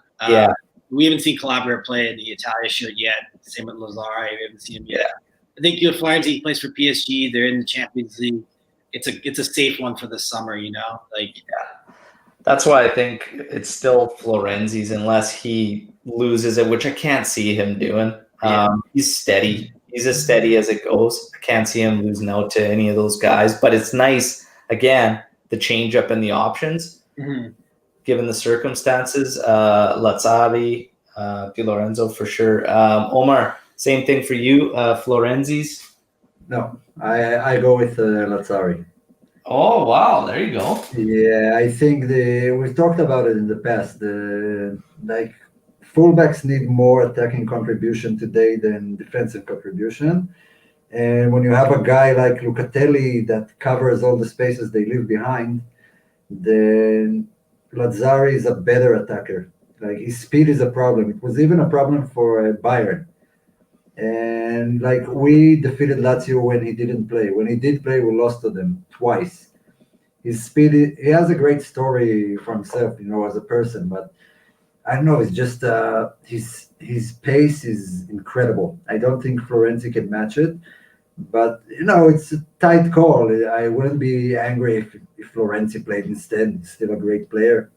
We haven't seen Calabria play in the Italia show yet. Same with Azzurri. We haven't seen him yet. I think Florenzi plays for PSG. They're in the Champions League. It's a safe one for the summer, you know? That's why I think it's still Florenzi's unless he loses it, which I can't see him doing. He's steady. He's as steady as it goes. I can't see him losing out to any of those guys. But it's nice, again, the change up in the options, given the circumstances. Azzurri, Di Lorenzo for sure. Omer, same thing for you. Florenzi's? No, I go with Azzurri. Oh wow! There you go. Yeah, I think we've talked about it in the past. Like fullbacks need more attacking contribution today than defensive contribution, and when you have a guy like Locatelli that covers all the spaces they leave behind, then Azzurri is a better attacker. Like his speed is a problem. It was even a problem for Bayern. And like we defeated Lazio when he didn't play. When he did play, we lost to them twice. His speed, he has a great story for himself, you know, as a person. But I don't know. It's just his pace is incredible. I don't think Florenzi can match it. But you know, it's a tight call. I wouldn't be angry if Florenzi played instead. He's still a great player.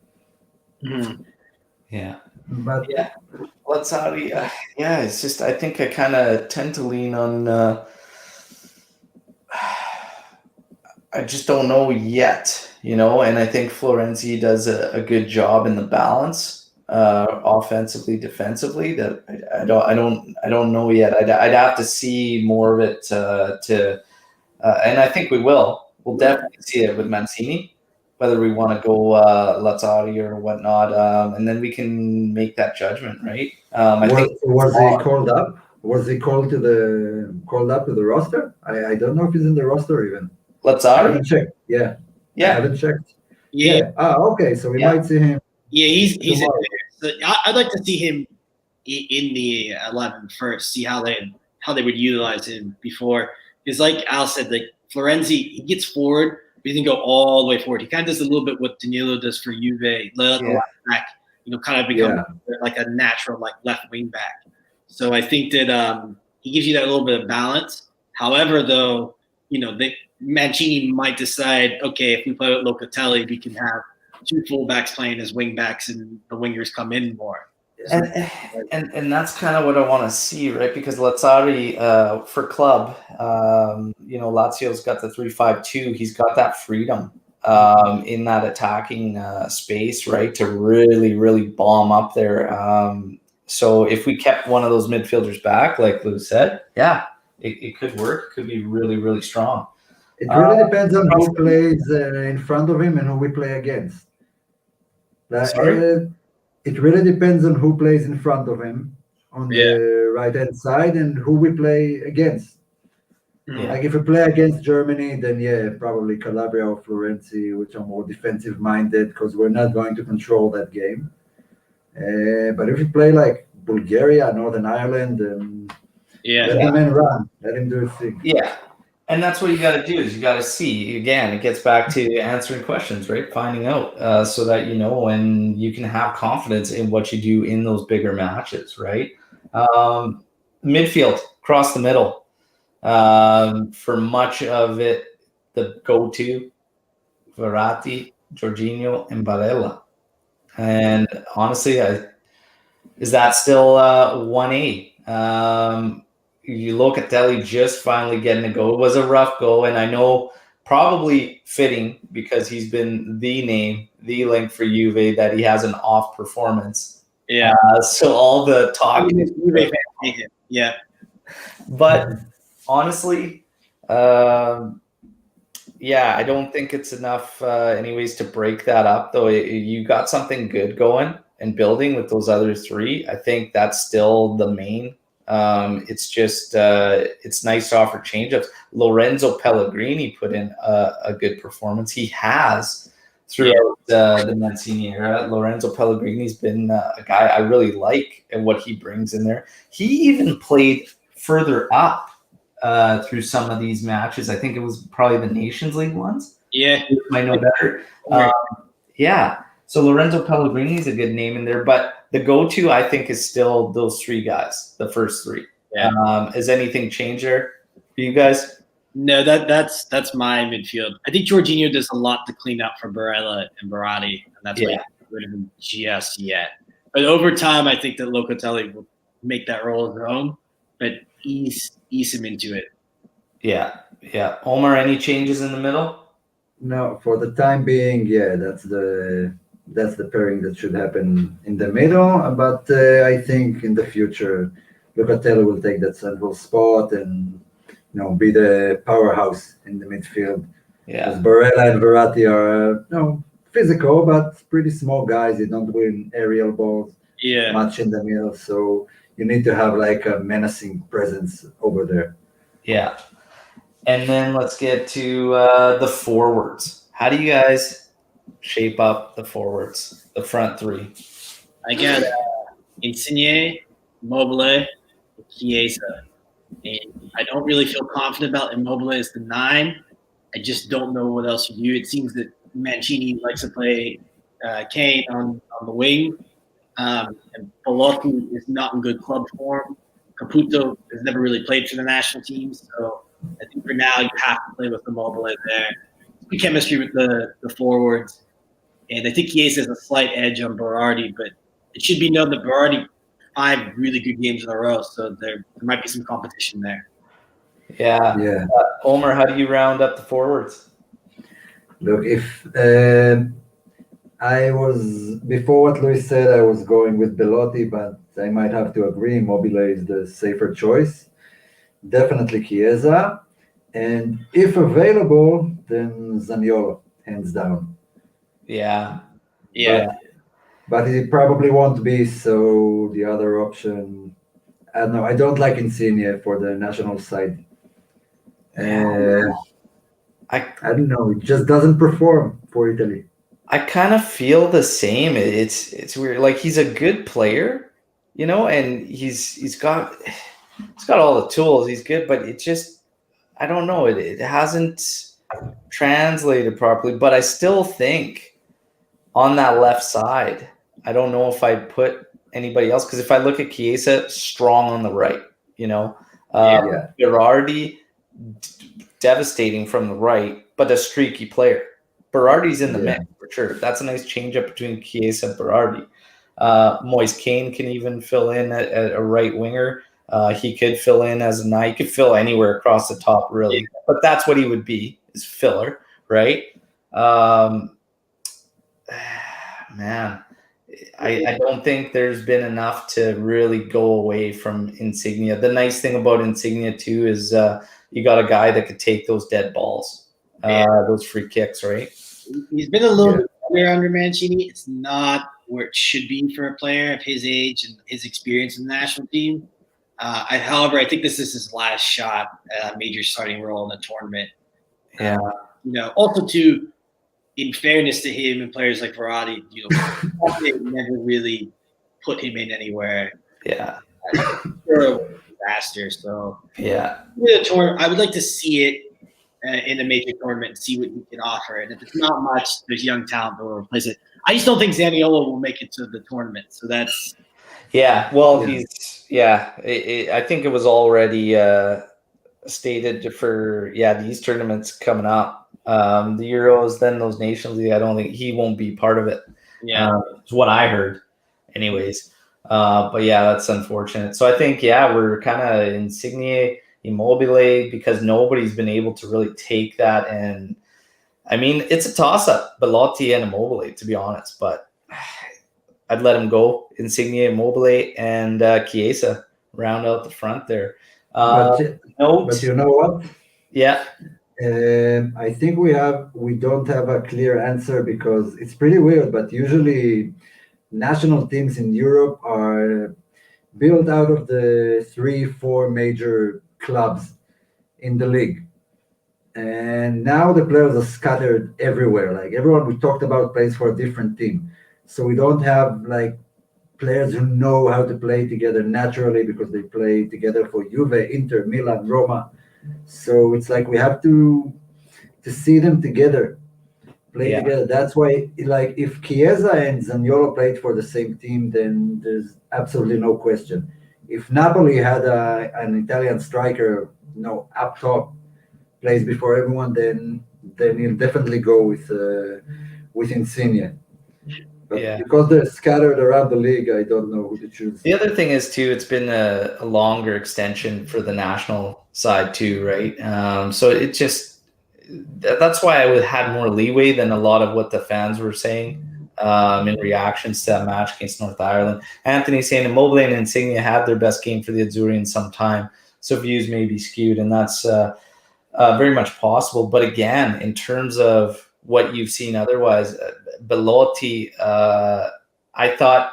Yeah. But Azzurri, it's just I think I kind of tend to lean on. I just don't know yet, you know, and I think Florenzi does a good job in the balance, offensively, defensively. That I don't know yet. I'd have to see more of it and I think we will. We'll definitely see it with Mancini. Whether we want to go Azzurri or whatnot, and then we can make that judgment, right? I think was he called up? Was he called up to the roster? I don't know if he's in the roster even. Azzurri? I haven't checked. Yeah. I haven't checked. Yeah. Okay. So we might see him. Yeah, he's in there. So I'd like to see him in the 11 first. See how they would utilize him before. Because like Al said, like Florenzi, he gets forward. He can go all the way forward. He kind of does a little bit what Danilo does for Juve, let the left back, you know, kind of become like a natural like left wing back. So I think that he gives you that little bit of balance. However, though, you know, Mancini might decide, okay, if we play with Locatelli, we can have two fullbacks playing as wing backs and the wingers come in more. And that's kind of what I want to see, right? Because for club, you know, Lazio's got the 3-5-2. He's got that freedom in that attacking space, right, to really, really bomb up there. So if we kept one of those midfielders back, like Lou said, yeah, it could work. It could be really, really strong. It really depends on who plays in front of him and who we play against. Sorry? It really depends on who plays in front of him on the right-hand side and who we play against. Yeah. Like if we play against Germany, then yeah, probably Calabria or Florenzi, which are more defensive-minded because we're not going to control that game. But if we play like Bulgaria, Northern Ireland, let the man run, let him do his thing. Yeah. And that's what you got to do is you got to see, again, it gets back to answering questions, right? Finding out so that, when you can have confidence in what you do in those bigger matches, right? Midfield, across the middle. For much of it, the go-to, Verratti, Jorginho, and Barella. And honestly, is that still 1A? You look at Deli just finally getting a go. It was a rough go, and I know probably fitting because he's been the name, the link for Juve, that he has an off performance. Yeah. So all the talk. Yeah. But honestly, I don't think it's enough anyways to break that up, though. You got something good going and building with those other three. I think that's still the main. It's just it's nice to offer change-ups. Lorenzo Pellegrini put in a good performance. He has throughout the Mancini era. Lorenzo Pellegrini's been a guy I really like and what he brings in there. He even played further up through some of these matches. I think it was probably the Nations League ones. Yeah. You might know better. So Lorenzo Pellegrini is a good name in there, but the go-to I think is still those three guys, the first three. Yeah. Has anything changed there for you guys? No, that's my midfield. I think Jorginho does a lot to clean up for Barella and Verratti, and that's why he's not rid of him just yet. But over time, I think that Locatelli will make that role his own, but ease him into it. Yeah. Omer, any changes in the middle? No, for the time being, that's the pairing that should happen in the middle. But I think in the future, Locatelli will take that central spot and be the powerhouse in the midfield. Yeah, because Barella and Verratti are physical but pretty small guys. They don't win aerial balls much in the middle, so you need to have like a menacing presence over there. Yeah. And then let's get to the forwards. How do you guys shape up the forwards, the front three? I got Insigne, Immobile, Chiesa. And I don't really feel confident about Immobile as the 9. I just don't know what else you do. It seems that Mancini likes to play Kane on the wing. And Balotelli is not in good club form. Caputo has never really played for the national team, so I think for now you have to play with Immobile there. Good chemistry with the forwards. And I think Chiesa has a slight edge on Berardi, but it should be known that Berardi 5 really good games in a row, so there might be some competition there. Yeah. Omer, how do you round up the forwards? Look, if I was before what Luis said, I was going with Belotti, but I might have to agree. Immobile is the safer choice. Definitely Chiesa, and if available, then Zaniolo, hands down. Yeah. But it probably won't be, so the other option, I don't know. I don't like Insigne for the national side. I don't know. It just doesn't perform for Italy. I kind of feel the same. It's weird. Like he's a good player, and he's got all the tools. He's good, but it just I don't know. It hasn't translated properly. But I still think on that left side, I don't know if I'd put anybody else because if I look at Chiesa, strong on the right, Berardi, devastating from the right, but a streaky player. Berardi's in the mix for sure. That's a nice change up between Chiesa and Berardi. Moise Kean can even fill in at a right winger. He could fill in as a 9. He could fill anywhere across the top, really. But that's what he would be, is filler, right? Um, man, I don't think there's been enough to really go away from Insigne. The nice thing about Insigne too is you got a guy that could take those dead balls, those free kicks, right? He's been a little bit better under Mancini. It's not where it should be for a player of his age and his experience in the national team. However, I think this is his last shot at a major starting role in the tournament. Yeah. Also too, in fairness to him and players like Verratti, they never really put him in anywhere. Yeah. Disaster. So yeah, the tournament, I would like to see it in a major tournament and see what he can offer. And if it's not much, there's young talent that will replace it. I just don't think Zaniolo will make it to the tournament. So that's Well, I think it was already stated for these tournaments coming up, the Euros, then those Nations League. I don't think he won't be part of it. Is what I heard, anyways. But that's unfortunate. So I think we're kind of Insigne, Immobile, because nobody's been able to really take that. And I mean, it's a toss-up, Belotti and Immobile, to be honest. But I'd let him go. Insigne, Immobile, and Chiesa round out the front there. But you know what? Yeah. I think we don't have a clear answer because it's pretty weird. But usually, national teams in Europe are built out of the 3-4 major clubs in the league. And now the players are scattered everywhere. Like everyone we talked about plays for a different team. So we don't have like players who know how to play together naturally because they play together for Juve, Inter, Milan, Roma. So it's like we have to see them together, play together. That's why, like, if Chiesa and Zaniolo played for the same team, then there's absolutely no question. If Napoli had an Italian striker, up top, plays before everyone, then he'll definitely go with Insigne. But because they're scattered around the league, I don't know who to choose. The other thing is too, it's been a longer extension for the national side too, right? So it just that's why I would have more leeway than a lot of what the fans were saying in reactions to that match against North Ireland. Anthony saying Immobile and Insigne had their best game for the Azzurri in some time, so views may be skewed, and that's very much possible. But again, in terms of what you've seen otherwise, Belotti, I thought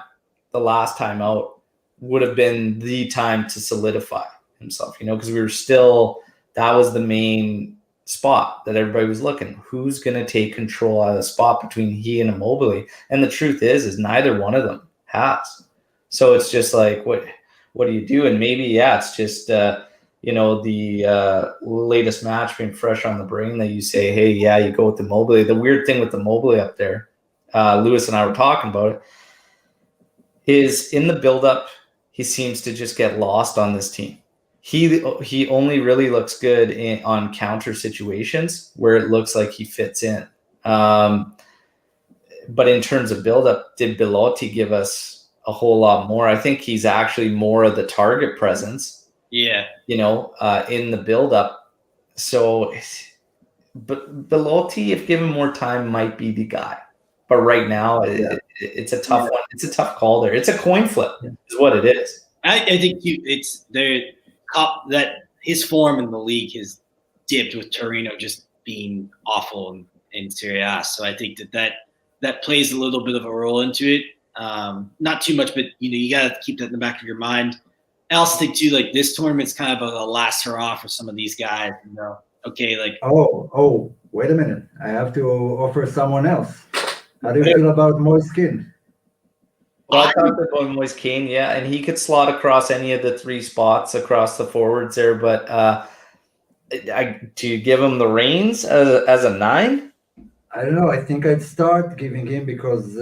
the last time out would have been the time to solidify himself, because we were still, that was the main spot that everybody was looking. Who's going to take control out of the spot between he and Immobile? And the truth is neither one of them has. So it's just like, what do you do? And maybe, it's just, the latest match being fresh on the brain that you say, hey, you go with Immobile. The weird thing with Immobile up there, Lewis and I were talking about it, is in the build-up, he seems to just get lost on this team. He only really looks good on counter situations where it looks like he fits in. But in terms of build-up, did Belotti give us a whole lot more? I think he's actually more of the target presence. Yeah. In the build-up. So, but Belotti, if given more time, might be the guy. But right now, it's a tough one. It's a tough call there. It's a coin flip, is what it is. I think it's that his form in the league has dipped with Torino just being awful in Serie A. So I think that plays a little bit of a role into it. Not too much, but you got to keep that in the back of your mind. I also think too, like this tournament's kind of a last hurrah for some of these guys. Okay, like wait a minute, I have to offer someone else. How do you feel about Moise Kean? Well, I talked about Moise Kean, and he could slot across any of the three spots across the forwards there. But do you give him the reins as a 9? I don't know. I think I'd start giving him because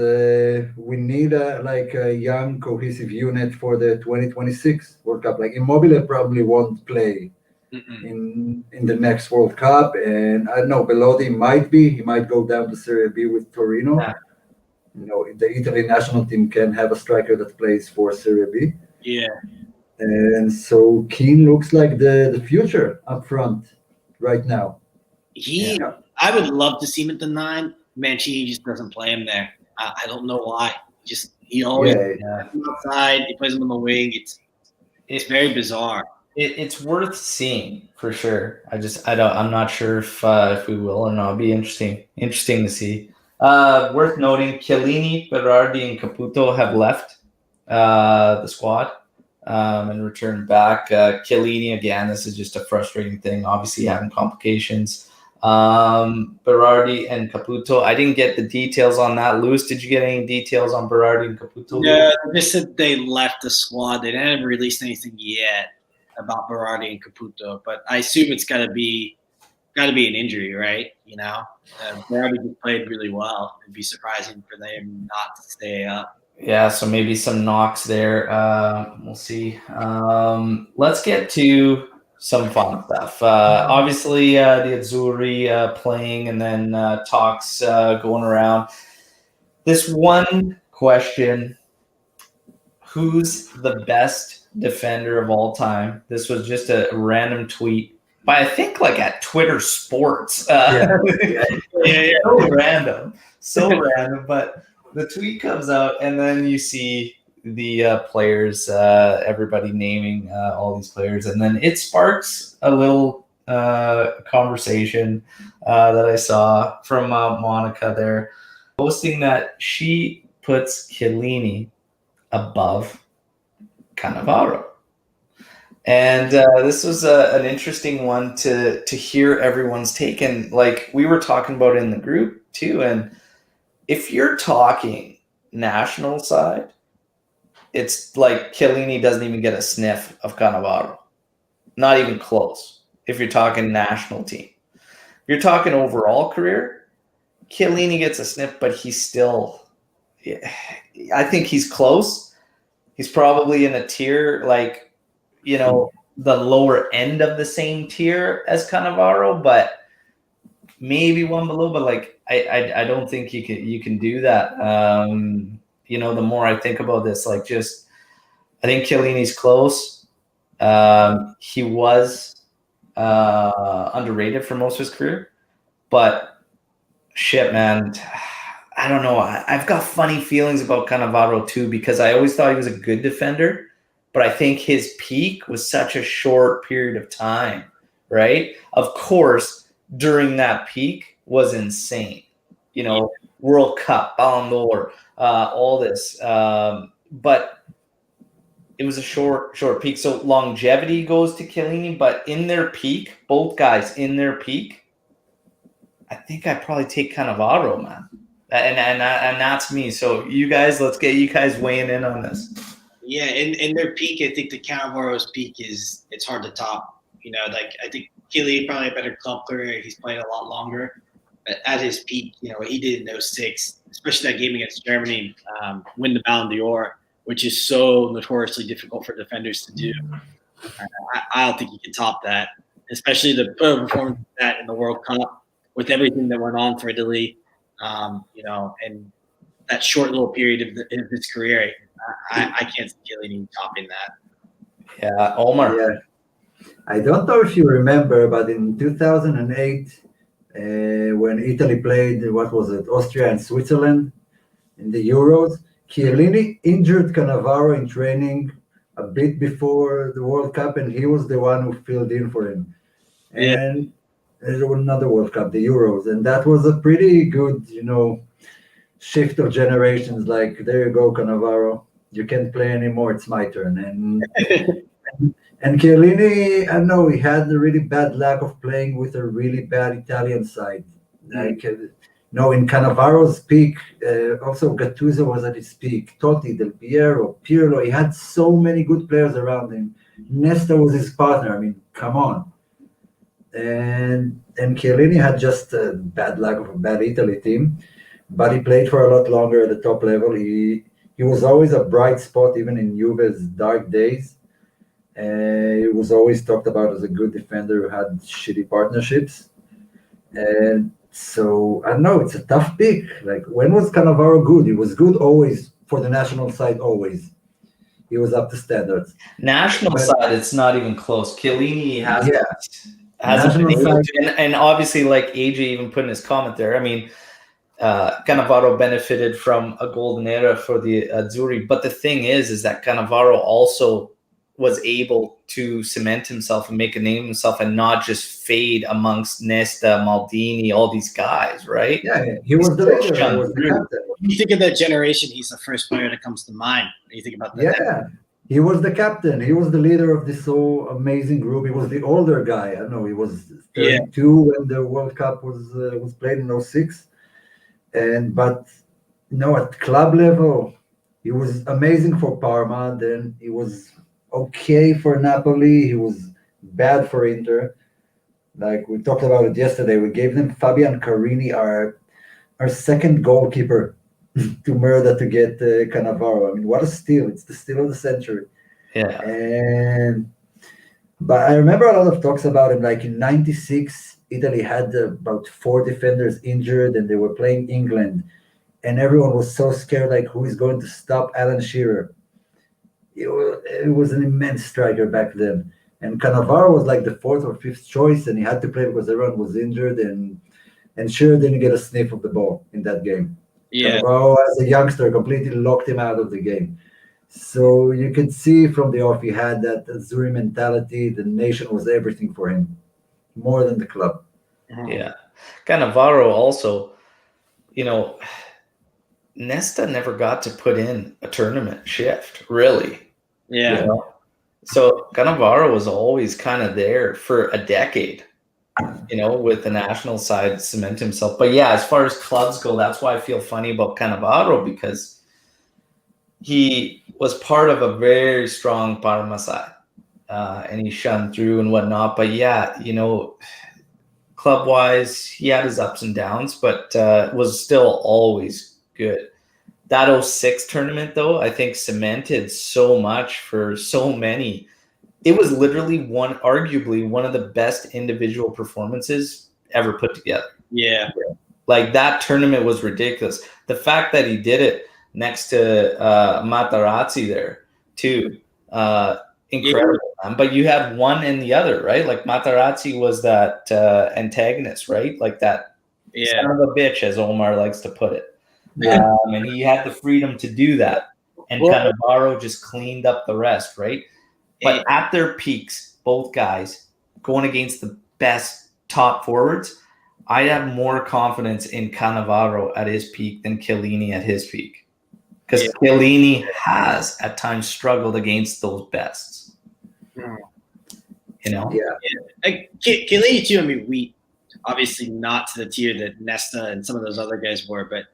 we need a young cohesive unit for the 2026 World Cup. Like Immobile probably won't play in the next World Cup, and I don't know. Belotti he might go down to Serie B with Torino. Yeah. The Italy national team can have a striker that plays for Serie B. Yeah. And so Kean looks like the future up front right now. I would love to see him at the 9. Mancini just doesn't play him there. I don't know why. He always plays him outside. He plays him on the wing. It's very bizarre. It's worth seeing for sure. I'm not sure if we will or not. It'll be interesting to see. Worth noting, Chiellini, Berardi, and Caputo have left the squad and returned back. Chiellini, again, this is just a frustrating thing. Obviously, having complications. Berardi and Caputo, I didn't get the details on that. Lewis, did you get any details on Berardi and Caputo? No, they said they left the squad. They didn't release anything yet about Berardi and Caputo, but I assume it's got to be an injury, right? Berardi just played really well. It'd be surprising for them not to stay up. Yeah, so maybe some knocks there. We'll see. Let's get to some fun stuff. Obviously, the Azzurri playing, and then talks going around. This one question: who's the best defender of all time? This was just a random tweet by, I think, at Twitter Sports. So random, but the tweet comes out, and then you see the players, everybody naming all these players, and then it sparks a little conversation that I saw from Monica there, posting that she puts Chiellini above Cannavaro. And this was an interesting one to hear everyone's take. And we were talking about it in the group too. And if you're talking national side, it's like Chiellini doesn't even get a sniff of Cannavaro. Not even close. If you're talking national team. If you're talking overall career, Chiellini gets a sniff, but he's still, I think he's close. He's probably in a tier the lower end of the same tier as Cannavaro, but maybe one below. But I don't think you can do that. The more I think about this, I think Chiellini's close. He was underrated for most of his career, but shit, man, I don't know. I've got funny feelings about Cannavaro too, because I always thought he was a good defender, but I think his peak was such a short period of time, right? Of course, during that peak was insane. World Cup, Ballon d'Or, all this. But it was a short peak. So longevity goes to Chiellini, but in their peak, both guys in their peak, I think I'd probably take Cannavaro, man. And that's me. So you guys, let's get you guys weighing in on this. Yeah, in their peak, I think the Cannavaro's peak it's hard to top. I think Chiellini probably a better club career. He's played a lot longer. But at his peak, what he did in 06, especially that game against Germany, win the Ballon d'Or, which is so notoriously difficult for defenders to do. I don't think you can top that, especially the performance of that in the World Cup with everything that went on for Italy, and that short little period of his career. I can't see Chiellini topping that. Yeah, Omer. Yeah. I don't know if you remember, but in 2008, when Italy played, Austria and Switzerland in the Euros, Chiellini injured Cannavaro in training a bit before the World Cup, and he was the one who filled in for him. And there was another World Cup, the Euros, and that was a pretty good, shift of generations. There you go, Cannavaro. You can't play anymore. It's my turn. And Chiellini, I know he had a really bad luck of playing with a really bad Italian side. In Cannavaro's peak, also Gattuso was at his peak. Totti, Del Piero, Pirlo. He had so many good players around him. Nesta was his partner. I mean, come on. And Chiellini had just bad luck of a bad Italy team, but he played for a lot longer at the top level. He was always a bright spot, even in Juve's dark days. He was always talked about as a good defender who had shitty partnerships. And so, I don't know, it's a tough pick. When was Cannavaro good? He was good always for the national side, always. He was up to standards. National side, it's not even close. Chiellini has hasn't been National able side. to, and obviously, like AJ even put in his comment there. I mean, Cannavaro benefited from a golden era for the Azzurri, but the thing is that Cannavaro also was able to cement himself and make a name himself, and not just fade amongst Nesta, Maldini, all these guys, right? Yeah, he was the leader. He was the captain. When you think of that generation, he's the first player that comes to mind. When you think about that. Yeah, he was the captain. He was the leader of this so amazing group. He was the older guy. I don't know. He was 32 when the World Cup was played in 06. But at club level, he was amazing for Parma. Then he was okay for Napoli. He was bad for Inter. Like we talked about it yesterday, we gave them Fabian Carini, our second goalkeeper, to murder to get Cannavaro. I mean, what a steal! It's the steal of the century. Yeah. But I remember a lot of talks about him. Like in '96, Italy had about 4 defenders injured, and they were playing England, and everyone was so scared. Like, who is going to stop Alan Shearer? It was an immense striker back then. And Cannavaro was like the 4th or 5th choice, and he had to play because everyone was injured, and Shearer didn't get a sniff of the ball in that game. Yeah. Cannavaro, as a youngster, completely locked him out of the game. So you can see from the off, he had that Azzurri mentality. The nation was everything for him, more than the club. Yeah. Cannavaro also, Nesta never got to put in a tournament shift, really. Yeah. So Cannavaro was always kind of there for a decade, with the national side cement himself. But yeah, as far as clubs go, that's why I feel funny about Cannavaro, because he was part of a very strong Parma side, and he shunned through and whatnot. But yeah, club-wise, he had his ups and downs, but was still always good. That 06 tournament, though, I think cemented so much for so many. It was literally arguably one of the best individual performances ever put together. Yeah. Like, that tournament was ridiculous. The fact that he did it next to Materazzi there, too, incredible. Yeah. But you had one and the other, right? Like, Materazzi was that antagonist, right? Like that son of a bitch, as Omer likes to put it. And he had the freedom to do that. And Cannavaro just cleaned up the rest, right? But at their peaks, both guys going against the best top forwards, I have more confidence in Cannavaro at his peak than Chiellini at his peak. Because Chiellini has at times struggled against those bests. Yeah. Chiellini too, I mean, we obviously not to the tier that Nesta and some of those other guys were, but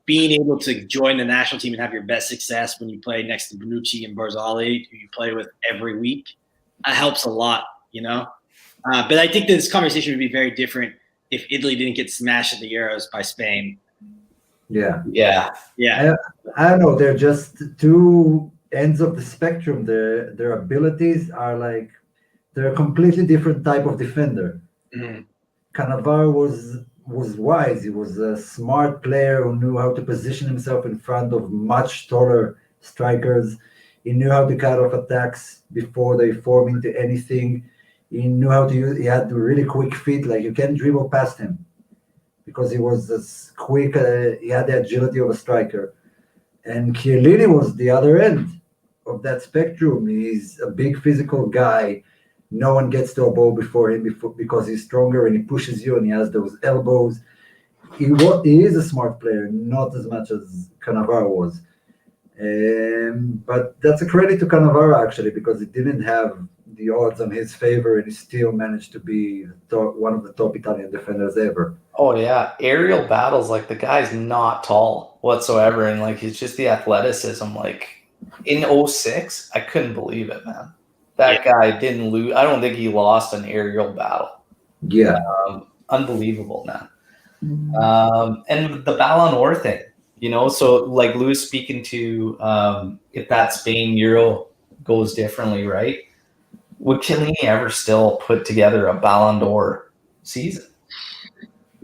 being able to join the national team and have your best success when you play next to Bonucci and Barzali, who you play with every week, that helps a lot, But I think this conversation would be very different if Italy didn't get smashed at the Euros by Spain. Yeah. I don't know. They're just two ends of the spectrum. Their abilities are like, they're a completely different type of defender. Mm-hmm. Cannavaro was wise. He was a smart player who knew how to position himself in front of much taller strikers. He knew how to cut off attacks before they form into anything. He knew how to use. He had really quick feet. Like, you can't dribble past him because he was as quick. He had the agility of a striker. And Chiellini was the other end of that spectrum. He's a big physical guy. No one gets to a ball before him because he's stronger and he pushes you and he has those elbows. He is a smart player, not as much as Cannavaro was. But that's a credit to Cannavaro, actually, because he didn't have the odds on his favor and he still managed to be one of the top Italian defenders ever. Oh, yeah. Aerial battles, like, the guy's not tall whatsoever. And, like, he's just the athleticism. Like, in 06, I couldn't believe it, man. That guy didn't lose. I don't think he lost an aerial battle. Yeah. Unbelievable, man. And the Ballon d'Or thing, so like Louis speaking to if that Spain Euro goes differently, right? Would Chiellini ever still put together a Ballon d'Or season?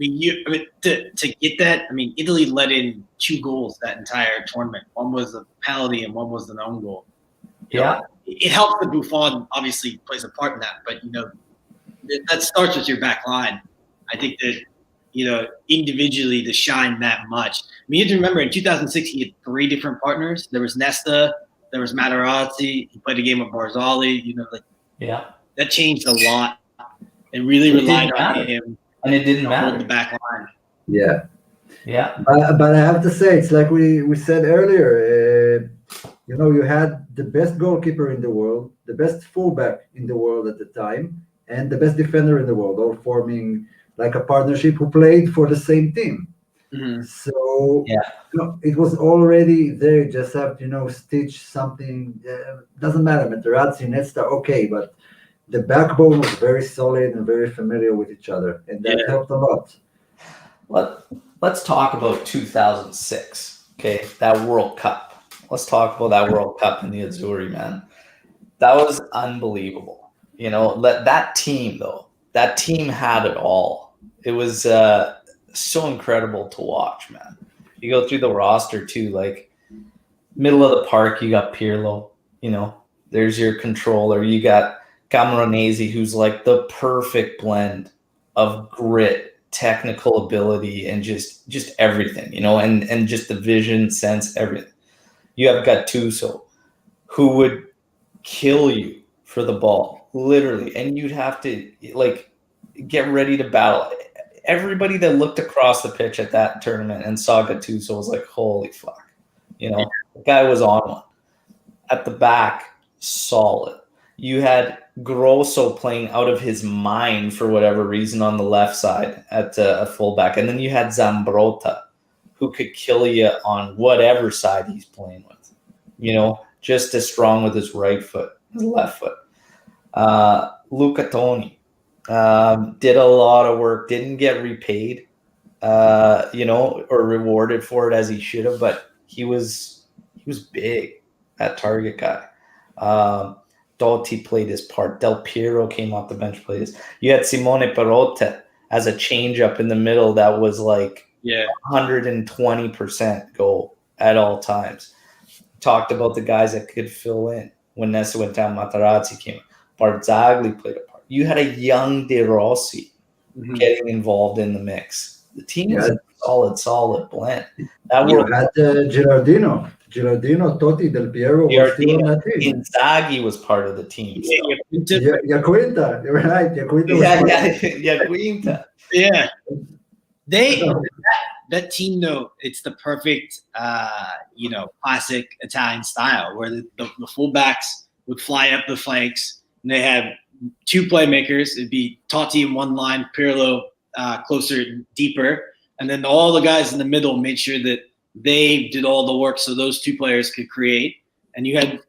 To get that, Italy let in 2 goals that entire tournament. One was a penalty and one was an own goal. It helps that Buffon obviously plays a part in that, but that starts with your back line. I think that, individually to shine that much. I mean, you have to remember in 2006, he had 3 different partners. There was Nesta, there was Materazzi, he played a game with Barzali, that changed a lot and really relied on him. And it didn't matter. Hold the back line. Yeah. Yeah. But I have to say, it's like we said earlier, you had the best goalkeeper in the world, the best fullback in the world at the time, and the best defender in the world, all forming like a partnership who played for the same team. Mm-hmm. So it was already there. You just have to, stitch something. Doesn't matter, Materazzi, Nesta, okay, but the backbone was very solid and very familiar with each other, and that helped a lot. Let's talk about 2006. Okay, that World Cup. Let's talk about that World Cup in the Azzurri, man. That was unbelievable. That team, though, that team had it all. It was so incredible to watch, man. You go through the roster, too, like middle of the park, you got Pirlo, there's your controller. You got Camoranesi, who's like the perfect blend of grit, technical ability, and just everything, and just the vision, sense, everything. You have Gattuso, who would kill you for the ball, literally, and you'd have to get ready to battle. Everybody that looked across the pitch at that tournament and saw Gattuso was like, holy fuck. The guy was on one. At the back, solid. You had Grosso playing out of his mind for whatever reason on the left side at a fullback. And then you had Zambrotta, who could kill you on whatever side he's playing with. Just as strong with his right foot, his left foot. Luca Toni did a lot of work, didn't get repaid, or rewarded for it as he should have, but he was big, that target guy. Dotti played his part. Del Piero came off the bench, played his. You had Simone Perotta as a change-up in the middle that was 120% goal at all times. Talked about the guys that could fill in. When Nesta went down, Materazzi came. Barzagli played a part. You had a young De Rossi getting involved in the mix. The team was a solid blend. You had Gilardino, Totti, Del Piero was still on that team. Inzaghi was part of the team. Yaquinta, you're right. Yaquinta. Yeah. That team, though, it's the perfect, classic Italian style where the fullbacks would fly up the flanks, and they had 2 playmakers. It'd be Totti in one line, Pirlo closer, deeper, and then all the guys in the middle made sure that they did all the work so those 2 players could create. And you had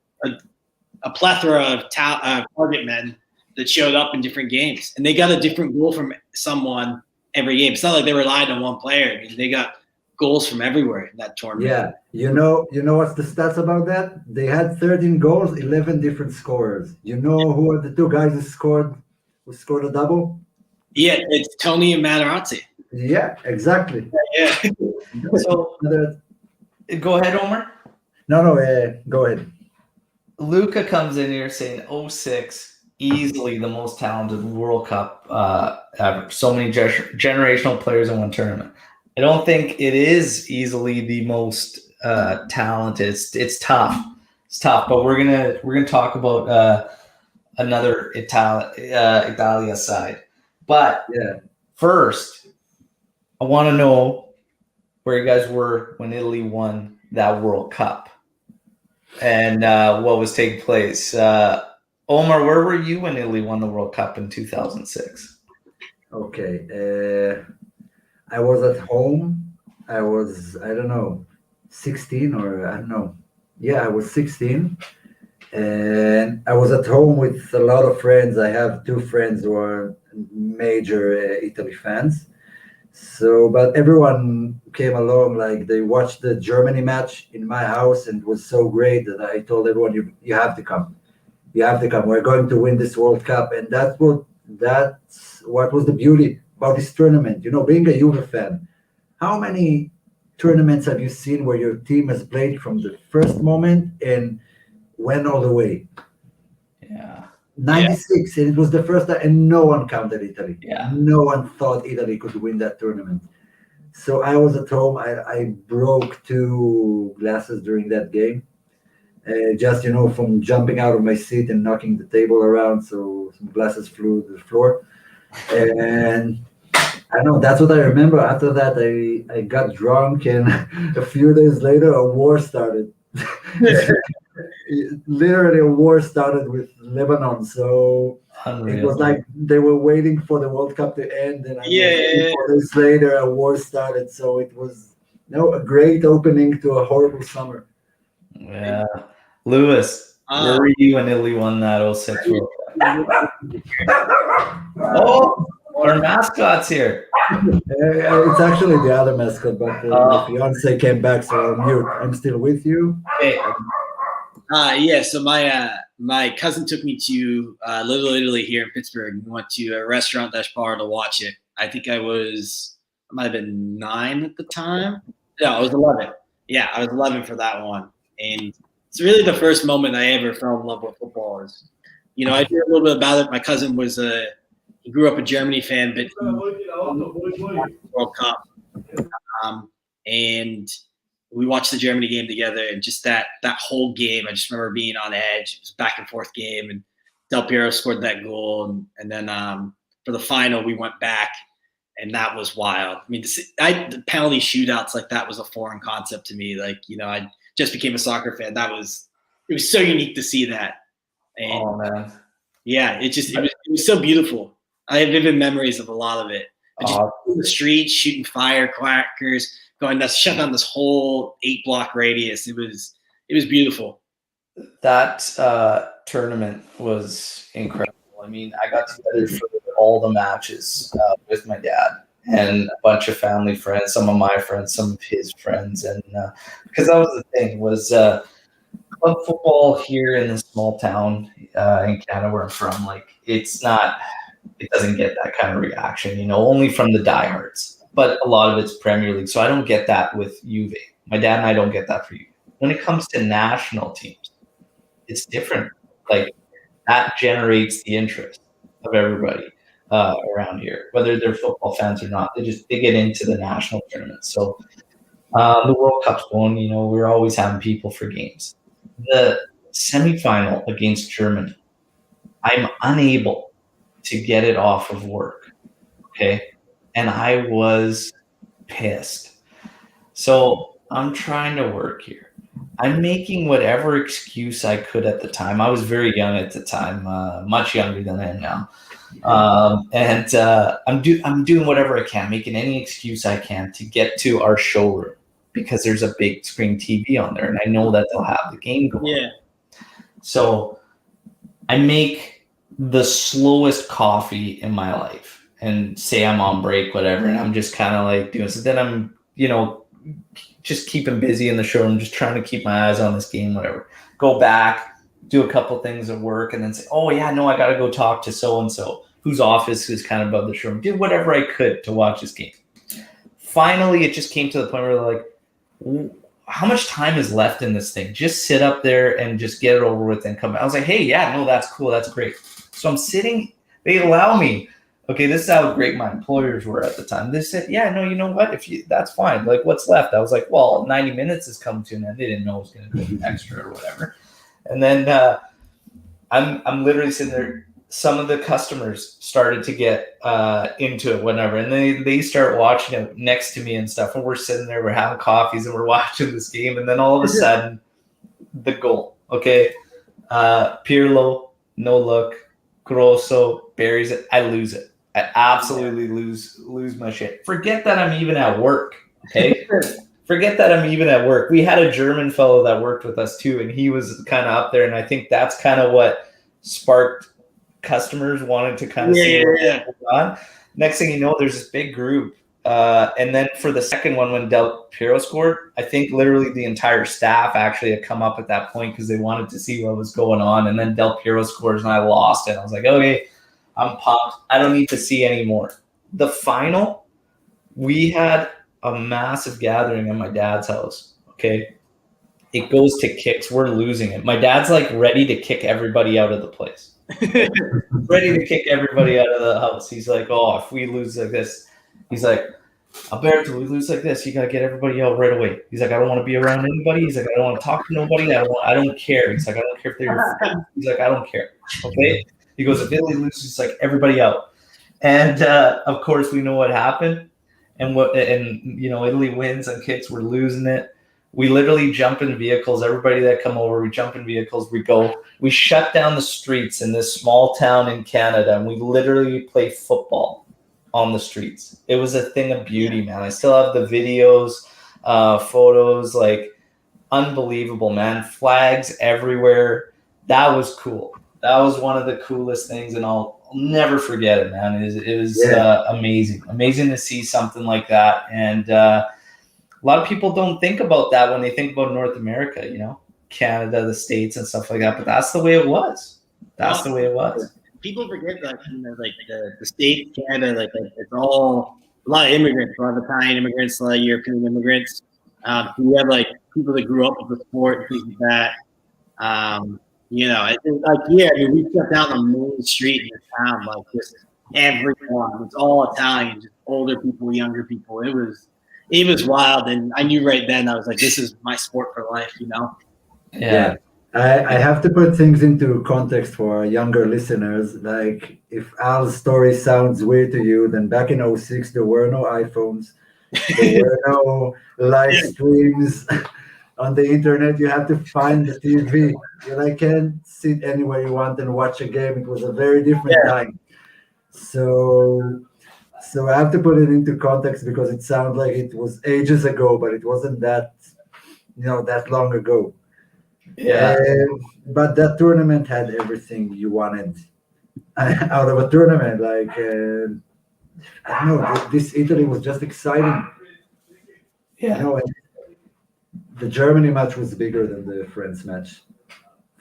a plethora of target men that showed up in different games, and they got a different goal from someone every game. It's not like they relied on one player. I mean, they got goals from everywhere in that tournament. Yeah, you know what's the stats about that? They had 13 goals, 11 different scorers. You know who are the 2 guys who scored a double? Yeah, it's Tony and Materazzi. Yeah, exactly. Yeah. So go ahead, Omer. No, go ahead. Luca comes in here saying 06, easily the most talented World Cup ever. So many generational players in one tournament. I don't think it is easily the most talented. It's tough. It's tough, but we're gonna talk about another Italia side. But first, I want to know where you guys were when Italy won that World Cup and what was taking place. Omer, where were you when Italy won the World Cup in 2006? Okay. I was at home. I was, 16 or I don't know. Yeah, I was 16. And I was at home with a lot of friends. I have 2 friends who are major Italy fans. So, but everyone came along, like they watched the Germany match in my house, and it was so great that I told everyone, you have to come. You have to come. We're going to win this World Cup. And that's what was the beauty about this tournament. Being a Juve fan, how many tournaments have you seen where your team has played from the first moment and went all the way? Yeah. '96, and it was the first time, and no one counted Italy. Yeah. No one thought Italy could win that tournament. So I was at home. I broke 2 glasses during that game. Just from jumping out of my seat and knocking the table around, so some glasses flew to the floor. And I know that's what I remember. After that, I got drunk, and a few days later, a war started. Literally, a war started with Lebanon. So it was like they were waiting for the World Cup to end, and 4 days later, a war started. So it was a great opening to a horrible summer. Yeah. Lewis, where were you when Italy won that 06 World Cup? Oh, our mascot's here. It's actually the other mascot, but the fiance came back, so I'm mute. I'm still with you. Hey. Yeah, so my cousin took me to Little Italy here in Pittsburgh. We went to a restaurant bar to watch it. I think I might have been 9 at the time. No, I was 11. Yeah, I was 11 for that one. And it's really the first moment I ever fell in love with football. I hear a little bit about it. My cousin he grew up a Germany fan, but World Cup. And we watched the Germany game together, and just that whole game, I just remember being on edge. It was a back and forth game, and Del Piero scored that goal, and then for the final we went back, and that was wild. I mean, the penalty shootouts like that was a foreign concept to me. I just became a soccer fan. It was so unique to see that. And, man. Yeah, it was so beautiful. I have vivid memories of a lot of it. Just in the streets, shooting firecrackers, going to shut down this whole 8-block radius. It was beautiful. That tournament was incredible. I mean, I got together for all the matches with my dad and a bunch of family friends, some of my friends, some of his friends, and because that was the thing was club football here in this small town in Canada where I'm from, it doesn't get that kind of reaction, only from the diehards. But a lot of it's Premier League, so I don't get that with Juve. My dad and I don't get that for you. When it comes to national teams, it's different. That generates the interest of everybody around here, whether they're football fans or not. They get into the national tournament. So the World Cup's going. We're always having people for games. The semifinal against Germany, I'm unable to get it off of work. Okay. And I was pissed. So I'm trying to work here. I'm making whatever excuse I could at the time. I was very young at the time, much younger than I am now. I'm doing whatever I can, making any excuse I can to get to our showroom because there's a big screen TV on there, and I know that they'll have the game going. Yeah. So I make the slowest coffee in my life and say I'm on break, whatever, and I'm just kind of doing so. Then I'm, just keeping busy in the showroom, just trying to keep my eyes on this game, whatever. Go back, do a couple things at work, and then say, oh, yeah, no, I got to go talk to so-and-so, whose office is kind of above the showroom. Did whatever I could to watch this game. Finally, it just came to the point where how much time is left in this thing? Just sit up there and just get it over with and come back. I was like, hey, yeah, no, that's cool. That's great. So I'm sitting. They allow me. Okay, this is how great my employers were at the time. They said, yeah, no, you know what? That's fine. What's left? I was like, well, 90 minutes has come to an end. They didn't know it was going to be extra or whatever. And then I'm literally sitting there. Some of the customers started to get into it, whatever, and they start watching it next to me and stuff. And we're sitting there, we're having coffees, and we're watching this game. And then all of a sudden, the goal. Okay, Pirlo, no look, Grosso buries it. I lose it. I absolutely lose my shit. Forget that I'm even at work. Okay. Forget that I'm even at work. We had a German fellow that worked with us too, and he was kind of up there. And I think that's kind of what sparked customers wanted to kind of see what's going on. Next thing you know, there's this big group. And then for the second one, when Del Piero scored, I think literally the entire staff actually had come up at that point because they wanted to see what was going on. And then Del Piero scores and I lost it. I was like, okay, I'm pumped. I don't need to see anymore. The final, we had a massive gathering at my dad's house. Okay. It goes to kicks. We're losing it. My dad's ready to kick everybody out of the place. ready to kick everybody out of the house. He's like, oh, if we lose like this, he's like, Alberto, we lose like this, you gotta get everybody out right away. He's like, I don't want to be around anybody. He's like, I don't want to talk to nobody. I don't care. He's like, I don't care if they're your friends. He's like, I don't care. Okay. He goes, if Italy loses, it's like everybody out. And of course, we know what happened. And Italy wins and kicks. We're losing it. We literally jump in vehicles. Everybody that come over, we jump in vehicles. We shut down the streets in this small town in Canada, and we literally play football on the streets. It was a thing of beauty, man. I still have the videos, photos, like unbelievable, man. Flags everywhere. That was cool. That was one of the coolest things, and I'll never forget it, man. It was amazing to see something like that. And a lot of people don't think about that when they think about North America, Canada, the States and stuff like that. But that's the way it was. The way it was. People forget that, like the state of Canada, like it's all a lot of immigrants, a lot of Italian immigrants, a lot of European immigrants. We have like people that grew up with the sport and things like that. We shut down the main street in the town, like just everyone. It's all Italian, just older people, younger people. It was wild, and I knew right then. I was like, this is my sport for life, Yeah. I have to put things into context for our younger listeners. Like, if Al's story sounds weird to you, then back in 06, there were no iPhones. There were no live streams on the internet. You have to find the TV. You can't sit anywhere you want and watch a game. It was a very different time. So I have to put it into context because it sounds like it was ages ago, but it wasn't that long ago. Yeah. But that tournament had everything you wanted out of a tournament. Like, I don't know, this Italy was just exciting. Yeah. The Germany match was bigger than the France match.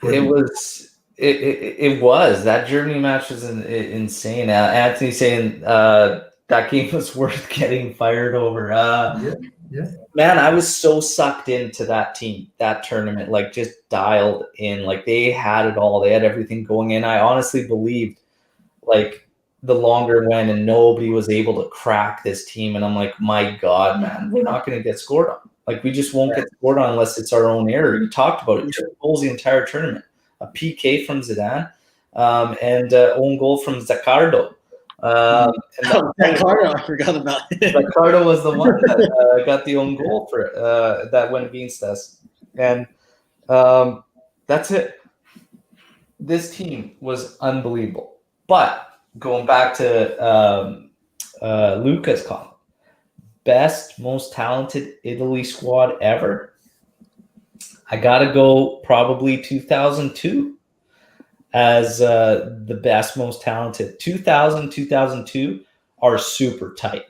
It was. That Germany match was insane. Anthony saying that game was worth getting fired over. Yeah. Man, I was so sucked into that team, that tournament, like just dialed in. Like they had it all. They had everything going in. I honestly believed, like, the longer it went and nobody was able to crack this team. And I'm like, my God, man, we're not going to get scored on. Like, we just won't get scored on unless it's our own error. You talked about it. 2 goals the entire tournament. A PK from Zidane and own goal from Zaccardo. Zaccardo, I forgot about it. Zaccardo was the one that got the own goal for that went against us. And that's it. This team was unbelievable. But going back to Luca's comment, best, most talented Italy squad ever. I got to go probably 2002 as the best, most talented. 2000, 2002 are super tight.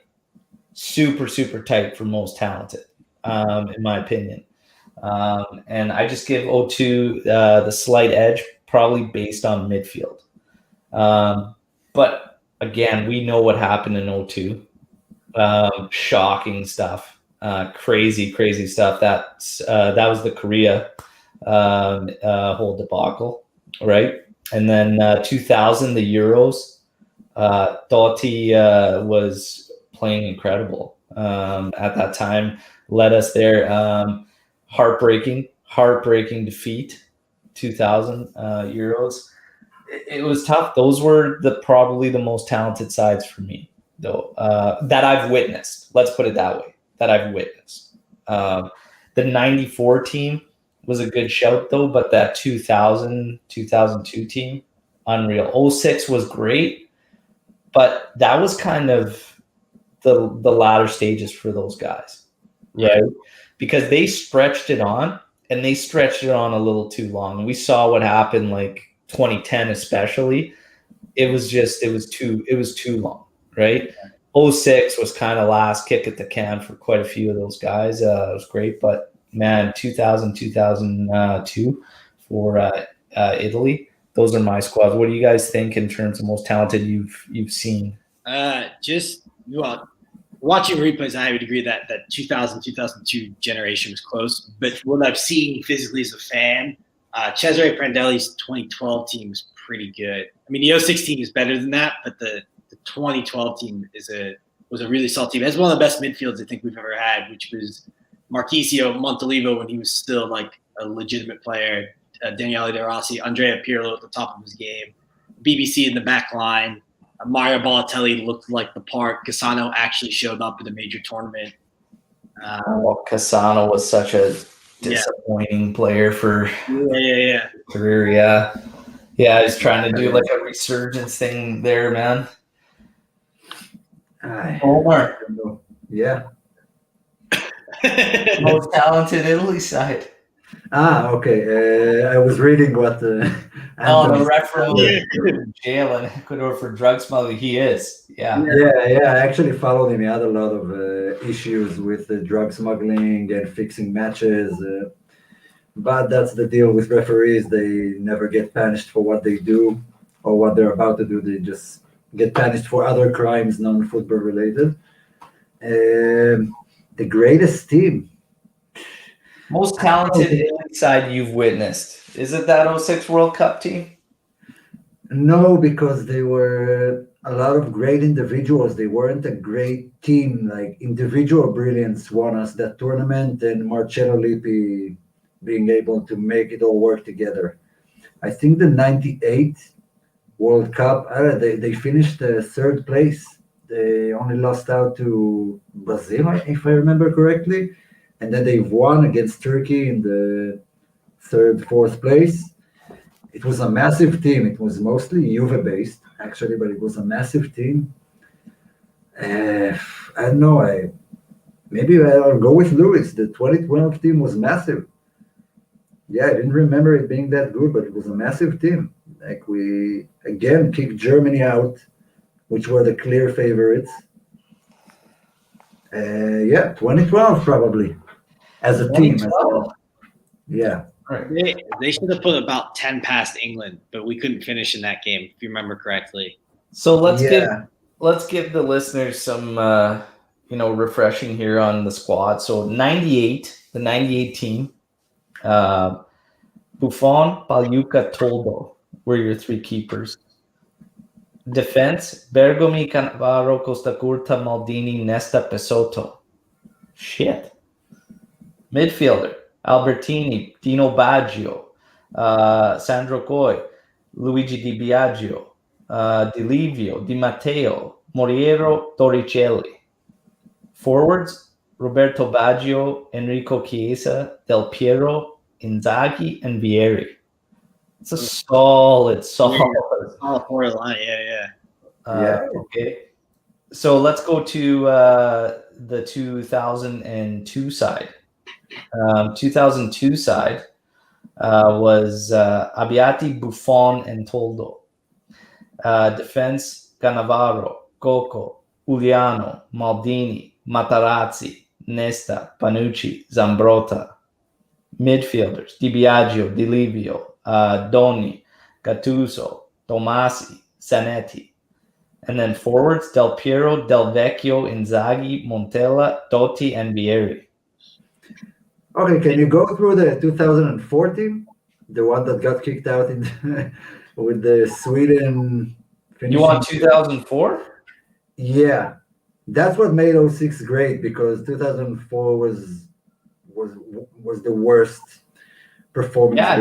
Super, super tight for most talented, in my opinion. And I just give 02 the slight edge, probably based on midfield. But again, we know what happened in 02. Shocking stuff. Crazy stuff. That was the Korea whole debacle, right? And then 2000, the Euros. Totti was playing incredible at that time. Led us there. Heartbreaking defeat. 2000 Euros. It was tough. Those were probably the most talented sides for me, though, that I've witnessed. Let's put it that way. That I've witnessed. The 94 team was a good shout, though, but that 2000, 2002 team, unreal. 06 was great, but that was kind of the latter stages for those guys, right? Because they stretched it on, and they stretched it on a little too long. And we saw what happened, like 2010 especially. It was too long, right? 06 was kind of last kick at the can for quite a few of those guys. It was great, but man, 2000, 2002 for Italy, those are my squads. What do you guys think in terms of most talented you've seen? Watching replays, I would agree that 2000, 2002 generation was close. But what I've seen physically as a fan, Cesare Prandelli's 2012 team is pretty good. I mean, the 06 team is better than that, but the 2012 team was a really solid team. It's one of the best midfields I think we've ever had, which was Marchisio, Montolivo when he was still like a legitimate player, Daniele De Rossi, Andrea Pirlo at the top of his game, BBC in the back line, Mario Balotelli looked like the part. Cassano actually showed up at a major tournament. Cassano was such a disappointing player for career. Yeah, he's trying to do like a resurgence thing there, man. Omer. Yeah. Most talented Italy side. Okay. I was reading what. The referee in jail in Ecuador for drug smuggling. He is. Yeah. I actually followed him. He had a lot of issues with drug smuggling and fixing matches. But that's the deal with referees. They never get punished for what they do or what they're about to do. They just get punished for other crimes, non-football related. The greatest team. Most talented side you've witnessed. Is it that 06 World Cup team? No, because they were a lot of great individuals. They weren't a great team. Like individual brilliance won us that tournament, and Marcello Lippi being able to make it all work together. I think the 98 World Cup, they finished third place. They only lost out to Brazil, if I remember correctly. And then they've won against Turkey in the third, fourth place. It was a massive team. It was mostly Juve-based, actually, but it was a massive team. I don't know. Maybe I'll go with Lewis. The 2012 team was massive. Yeah, I didn't remember it being that good, but it was a massive team. Like we, again, kicked Germany out, which were the clear favorites. 2012 probably. As a team. Yeah. Right. They should have put about 10 past England, but we couldn't finish in that game, if you remember correctly. So let's give the listeners some refreshing here on the squad. So the 98 team, Buffon, Pagliuca, Toldo were your three keepers. Defense, Bergomi, Cannavaro, Costacurta, Maldini, Nesta, Pesotto. Shit. Midfielder, Albertini, Dino Baggio, Sandro Coy, Luigi Di Biagio, Di Livio, Di Matteo, Moriero, Torricelli. Forwards, Roberto Baggio, Enrico Chiesa, Del Piero, Inzaghi, and Vieri. It's a solid forward line, Okay. So let's go to the 2002 side. 2002 side was Abbiati, Buffon, and Toldo. Defense, Cannavaro, Coco, Uliano, Maldini, Matarazzi, Nesta, Panucci, Zambrotta. Midfielders, Di Biagio, Di Livio, Doni, Gattuso, Tomasi, Zanetti. And then forwards, Del Piero, Del Vecchio, Inzaghi, Montella, Totti, and Vieri. Okay, can you go through the 2004 team? The one that got kicked out with the Sweden finishing. You want 2004? Yeah. That's what made 06 great, because 2004 was the worst performance. Yeah,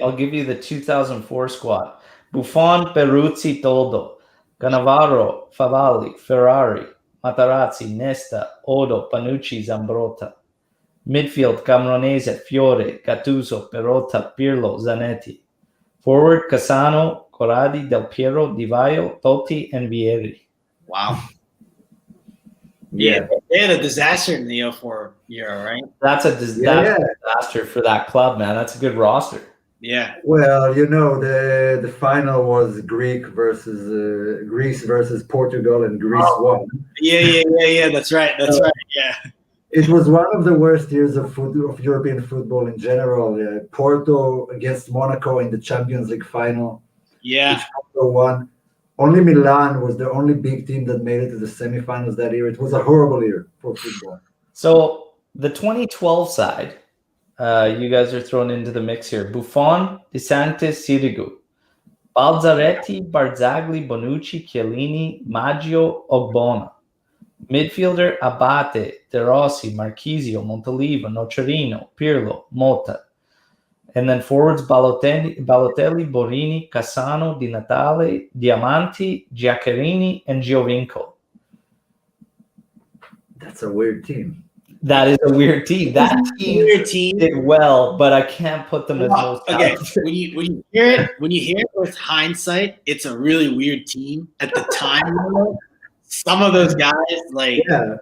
I'll give you the 2004 squad. Buffon, Peruzzi, Toldo, Cannavaro, Favalli, Ferrari, Matarazzi, Nesta, Odo, Panucci, Zambrotta. Midfield, Camoranese, Fiore, Gattuso, Perotta, Pirlo, Zanetti. Forward, Cassano, Corradi, Del Piero, Di Vaio, Totti, and Vieri. Wow. Yeah, they had a disaster in the 04 year, right? That's a disaster for that club, man. That's a good roster. Yeah. Well, the final was Greece versus Portugal, and Greece won. Yeah. That's right. Yeah. It was one of the worst years of European football in general. Porto against Monaco in the Champions League final. Yeah. Which Porto won. Only Milan was the only big team that made it to the semifinals that year. It was a horrible year for football. So the 2012 side, You guys are thrown into the mix here. Buffon, De Santis, Sirigu. Balzaretti, Barzagli, Bonucci, Chiellini, Maggio, Ogbonna. Midfielder, Abate, De Rossi, Marchisio, Montalivo, Nocerino, Pirlo, Mota. And then forwards, Balotelli, Borini, Cassano, Di Natale, Diamanti, Giaccherini, and Giovinco. That's a weird team. That is a weird team. That team did well, but I can't put them as most talented. Okay, when you hear it with hindsight, it's a really weird team. At the time, some of those guys, like, Yeah.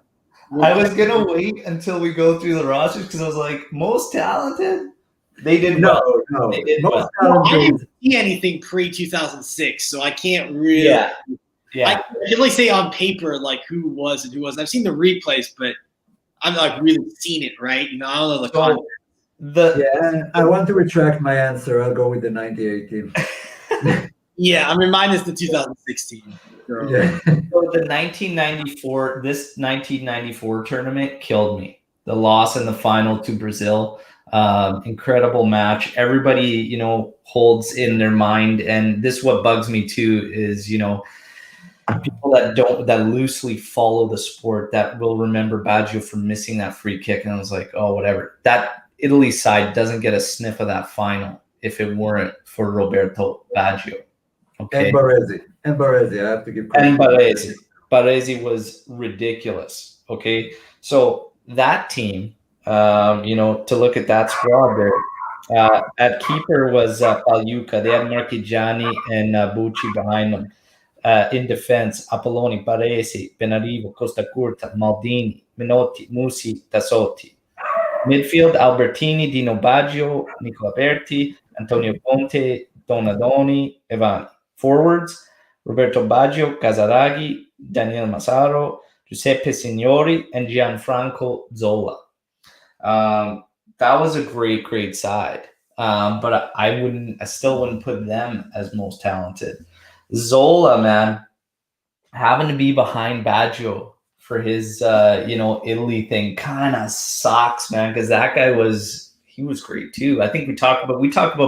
I was gonna wait until we go through the rosters because I was like, most talented. They did No, well. no. They did Most well. I talented. didn't see anything pre 2006, so I can't really. Yeah. I can only say on paper like who was and who wasn't. I've seen the replays, but I've not really seen it. Right? You know, I don't know the context. Yeah, I want to retract my answer. I'll go with the 98 team. Yeah, I mean, mine is the 2016. So. Yeah. So the 1994 tournament killed me. The loss in the final to Brazil, incredible match. Everybody, holds in their mind, and this what bugs me too is, people that loosely follow the sport that will remember Baggio for missing that free kick, and I was like, oh, whatever. That Italy side doesn't get a sniff of that final if it weren't for Roberto Baggio. Okay. And Baresi, I have to give credit. And Baresi was ridiculous. Okay. So that team, to look at that squad there, at keeper was Pagliuca. They had Marchigiani and Bucci behind them. In defense, Apolloni, Baresi, Benarivo, Costa Curta, Maldini, Minotti, Musi, Tassotti. Midfield, Albertini, Dino Baggio, Nicola Berti, Antonio Conte, Donadoni, Evani. Forwards, Roberto Baggio, Casaraghi, Daniel Massaro, Giuseppe Signori, and Gianfranco Zola. That was a great side. But I still wouldn't put them as most talented. Zola, man, having to be behind Baggio for his Italy thing kind of sucks, man, because that guy was great too. I think we talked about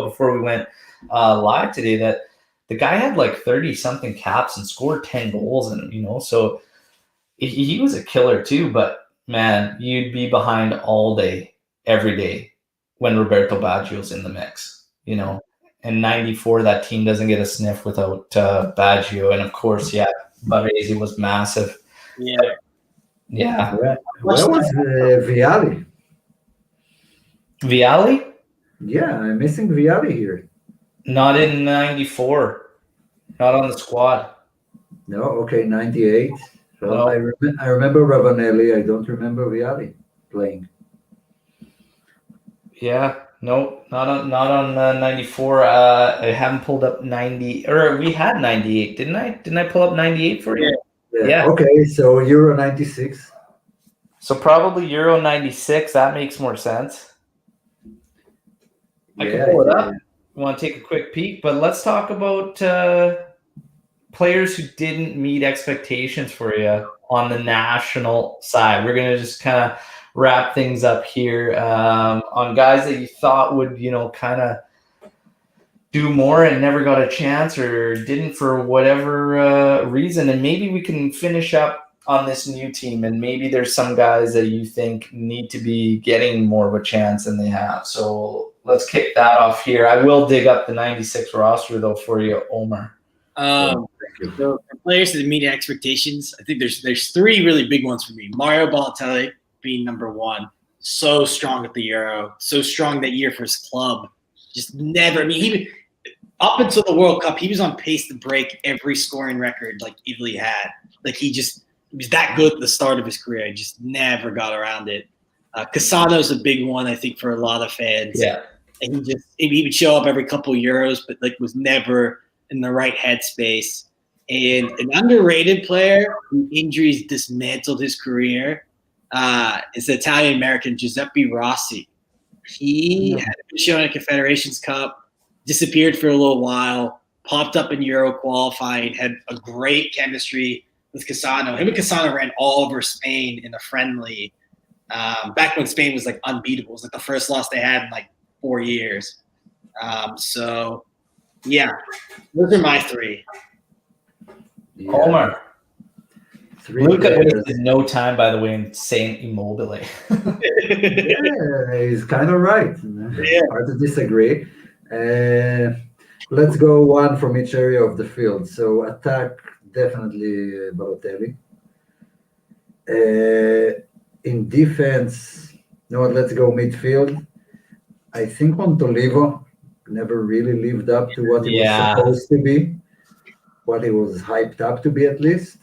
before we went live today that the guy had like 30 something caps and scored 10 goals in him, so he was a killer too. But man, you'd be behind all day, every day when Roberto Baggio's in the mix, And 94, that team doesn't get a sniff without Baggio, and of course, Baresi was massive. Yeah. Where was Vialli? Vialli? Yeah, I'm missing Vialli here. Not in 94. Not on the squad. No, okay, 98. Well, No. I remember Ravanelli. I don't remember Vialli playing. Yeah, no, not on 94. I haven't pulled up 90, or we had 98, didn't I? Didn't I pull up 98 for you? Yeah. Okay, so Euro 96. So probably Euro 96. That makes more sense. I can pull it up. You want to take a quick peek, but let's talk about players who didn't meet expectations for you on the national side. We're going to just kind of wrap things up here on guys that you thought would, kind of do more and never got a chance or didn't for whatever reason. And maybe we can finish up on this new team, and maybe there's some guys that you think need to be getting more of a chance than they have. So let's kick that off here. I will dig up the 96 roster though for you, Omer. So for players that meet expectations, I think there's three really big ones for me. Mario Balotelli being number one, so strong at the Euro, so strong that year for his club. Just never. I mean, he up until the World Cup, he was on pace to break every scoring record like Italy had. Like he was that good at the start of his career. He just never got around it. Cassano's a big one, I think, for a lot of fans. Yeah, and he would show up every couple of Euros, but like was never in the right headspace. And an underrated player who injuries dismantled his career is the Italian-American Giuseppe Rossi. He had a good show in a Confederations Cup, disappeared for a little while, popped up in Euro qualifying, had a great chemistry with Cassano. Him and Cassano ran all over Spain in a friendly, back when Spain was like unbeatable. It was like the first loss they had in like 4 years. So yeah, those are my three. Yeah. Omer. Three Luca players. wasted no time, by the way, in saying Immobile. Yeah, he's kind of right. Yeah. Hard to disagree. Let's go one from each area of the field. So attack, definitely Balotelli. In defense, no, let's go midfield. I think Montolivo never really lived up to what he was Yeah. supposed to be, what he was hyped up to be at least.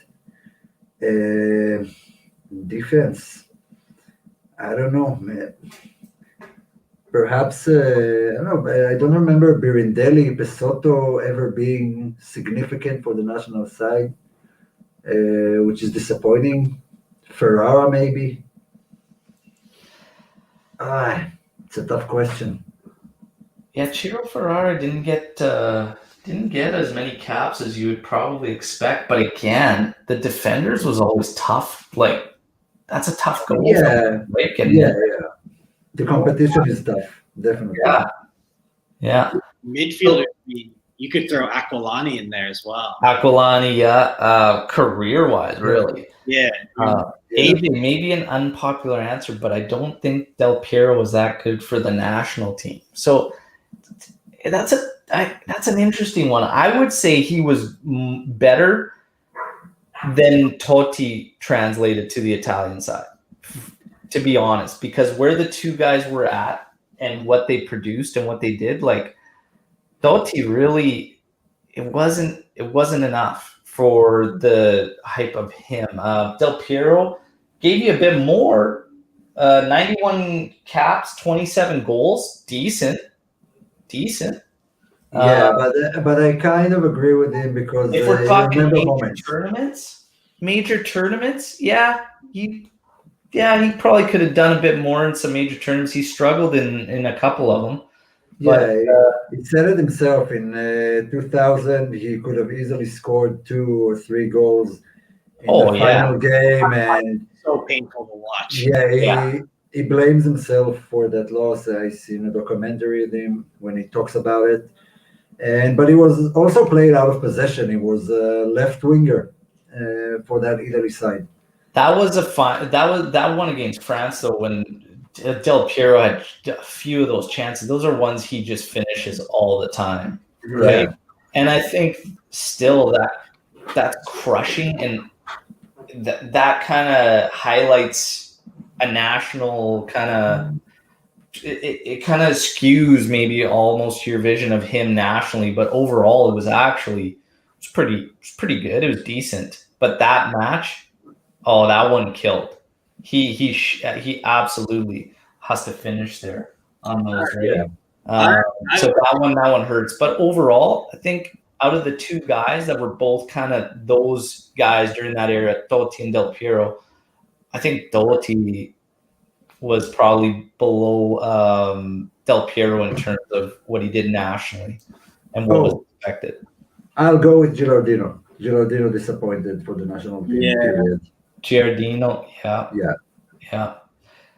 Defense, I don't know, man. Perhaps I don't know. I don't remember Birindelli, Pesotto ever being significant for the national side, which is disappointing. Ferrara, maybe. It's a tough question. Yeah, Ciro Ferrara didn't get as many caps as you would probably expect, but again, the defenders was always tough. Like that's a tough goal. Yeah, yeah. The competition is tough, definitely. Yeah. Midfielder, you could throw Aquilani in there as well. Aquilani, career-wise, really. Yeah. AJ, maybe an unpopular answer, but I don't think Del Piero was that good for the national team. So that's an interesting one. I would say he was better than Totti translated to the Italian side, to be honest, because where the two guys were at and what they produced and what they did, like Totti really, it wasn't enough for the hype of him. Del Piero gave you a bit more, 91 caps, 27 goals, decent. Yeah, but I kind of agree with him because if we're talking major moments. tournaments, he probably could have done a bit more in some major tournaments. He struggled in a couple of them. Yeah, he said it himself. In 2000, he could have easily scored 2 or 3 goals in the final game, and so painful to watch. Yeah, he blames himself for that loss. I seen a documentary with him when he talks about it. But he was also played out of possession. He was a left winger for that Italy side. That was that one against France though, when Del Piero had a few of those chances. Those are ones he just finishes all the time, right? Yeah. And I think still that's crushing, and that kind of highlights a national kind of. It kind of skews maybe almost your vision of him nationally, but overall it was pretty good. It was decent, but that match, that one killed. He absolutely has to finish there on those, right? So that one hurts. But overall, I think out of the two guys that were both kind of those guys during that era, Totti and Del Piero, I think Totti was probably below Del Piero in terms of what he did nationally and what was expected. I'll go with Gilardino. Gilardino disappointed for the national team period. Giardino, yeah.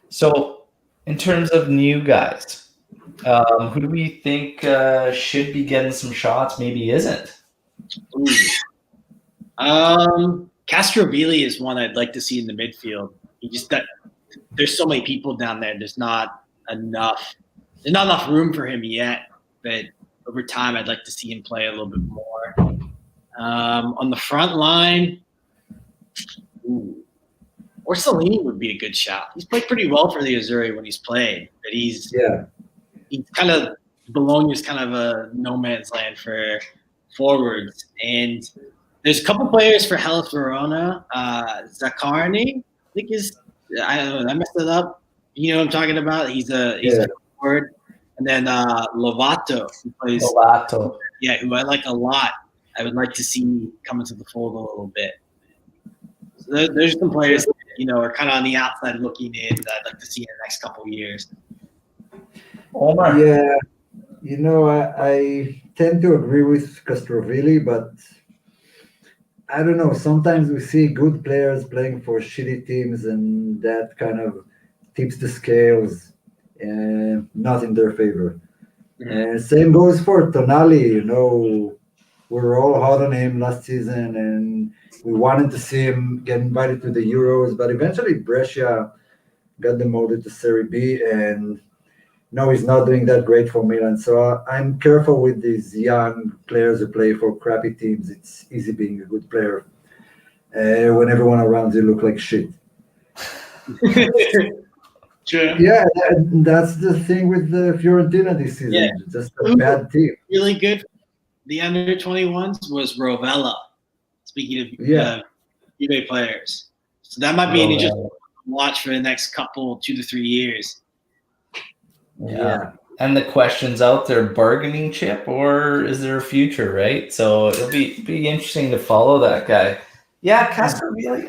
So, in terms of new guys, who do we think should be getting some shots? Maybe isn't. Castrovilli is one I'd like to see in the midfield. There's so many people down there. There's not enough room for him yet. But over time, I'd like to see him play a little bit more. On the front line, Orsolini would be a good shot. He's played pretty well for the Azzurri when he's played, but he's kind of Bologna's kind of a no man's land for forwards. And there's a couple players for Hellas Verona. Zaccarni, I think I don't know. I messed it up. You know what I'm talking about? He's a forward. And then Lovato, who plays. Lovato. Yeah, who I like a lot. I would like to see come into the fold a little bit. So there's some players that, are kind of on the outside looking in that I'd like to see in the next couple of years. Omer. Yeah, I tend to agree with Castrovilli, but I don't know. Sometimes we see good players playing for shitty teams, and that kind of tips the scales not in their favor. Same goes for Tonali. We were all hot on him last season, and we wanted to see him get invited to the Euros, but eventually Brescia got demoted to Serie B, and no, he's not doing that great for Milan. So I'm careful with these young players who play for crappy teams. It's easy being a good player when everyone around you look like shit. True. Yeah, that's the thing with the Fiorentina this season. Yeah. Just a bad team. Really good. The under 21s was Rovella. Speaking of Juve players, so that might be an interesting watch for the next couple 2 to 3 years. Yeah. And the question's out there: bargaining chip, or is there a future? Right. So it'll be interesting to follow that guy. Yeah, Castrovilli.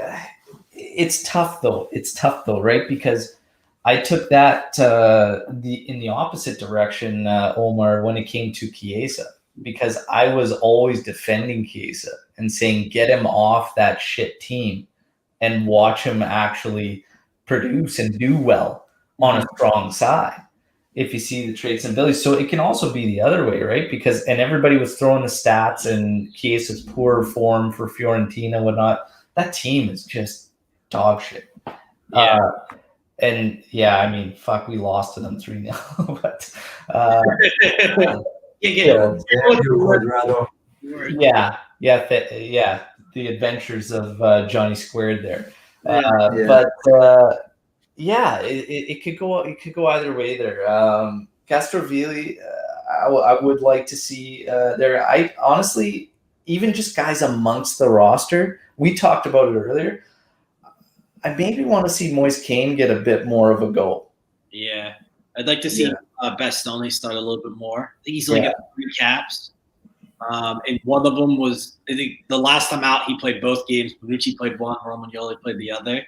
It's tough though. Right? Because I took that in the opposite direction, Omer, when it came to Chiesa, because I was always defending Chiesa and saying, get him off that shit team and watch him actually produce and do well on a strong side if you see the traits and abilities. So it can also be the other way, right? Because everybody was throwing the stats and Chiesa's poor form for Fiorentina and whatnot. That team is just dog shit. Yeah. And I mean, fuck, we lost to them 3-0. But the adventures of Johnny Squared there. But it could go. It could go either way there. Castrovilli, I would like to see there. I honestly, even just guys amongst the roster, we talked about it earlier. I maybe want to see Moise Kean get a bit more of a go. Yeah, I'd like to see Bastoni start a little bit more. I think he's only got 3 caps. And one of them was, I think, the last time out he played both games. Bonucci played one, Romagnoli played the other.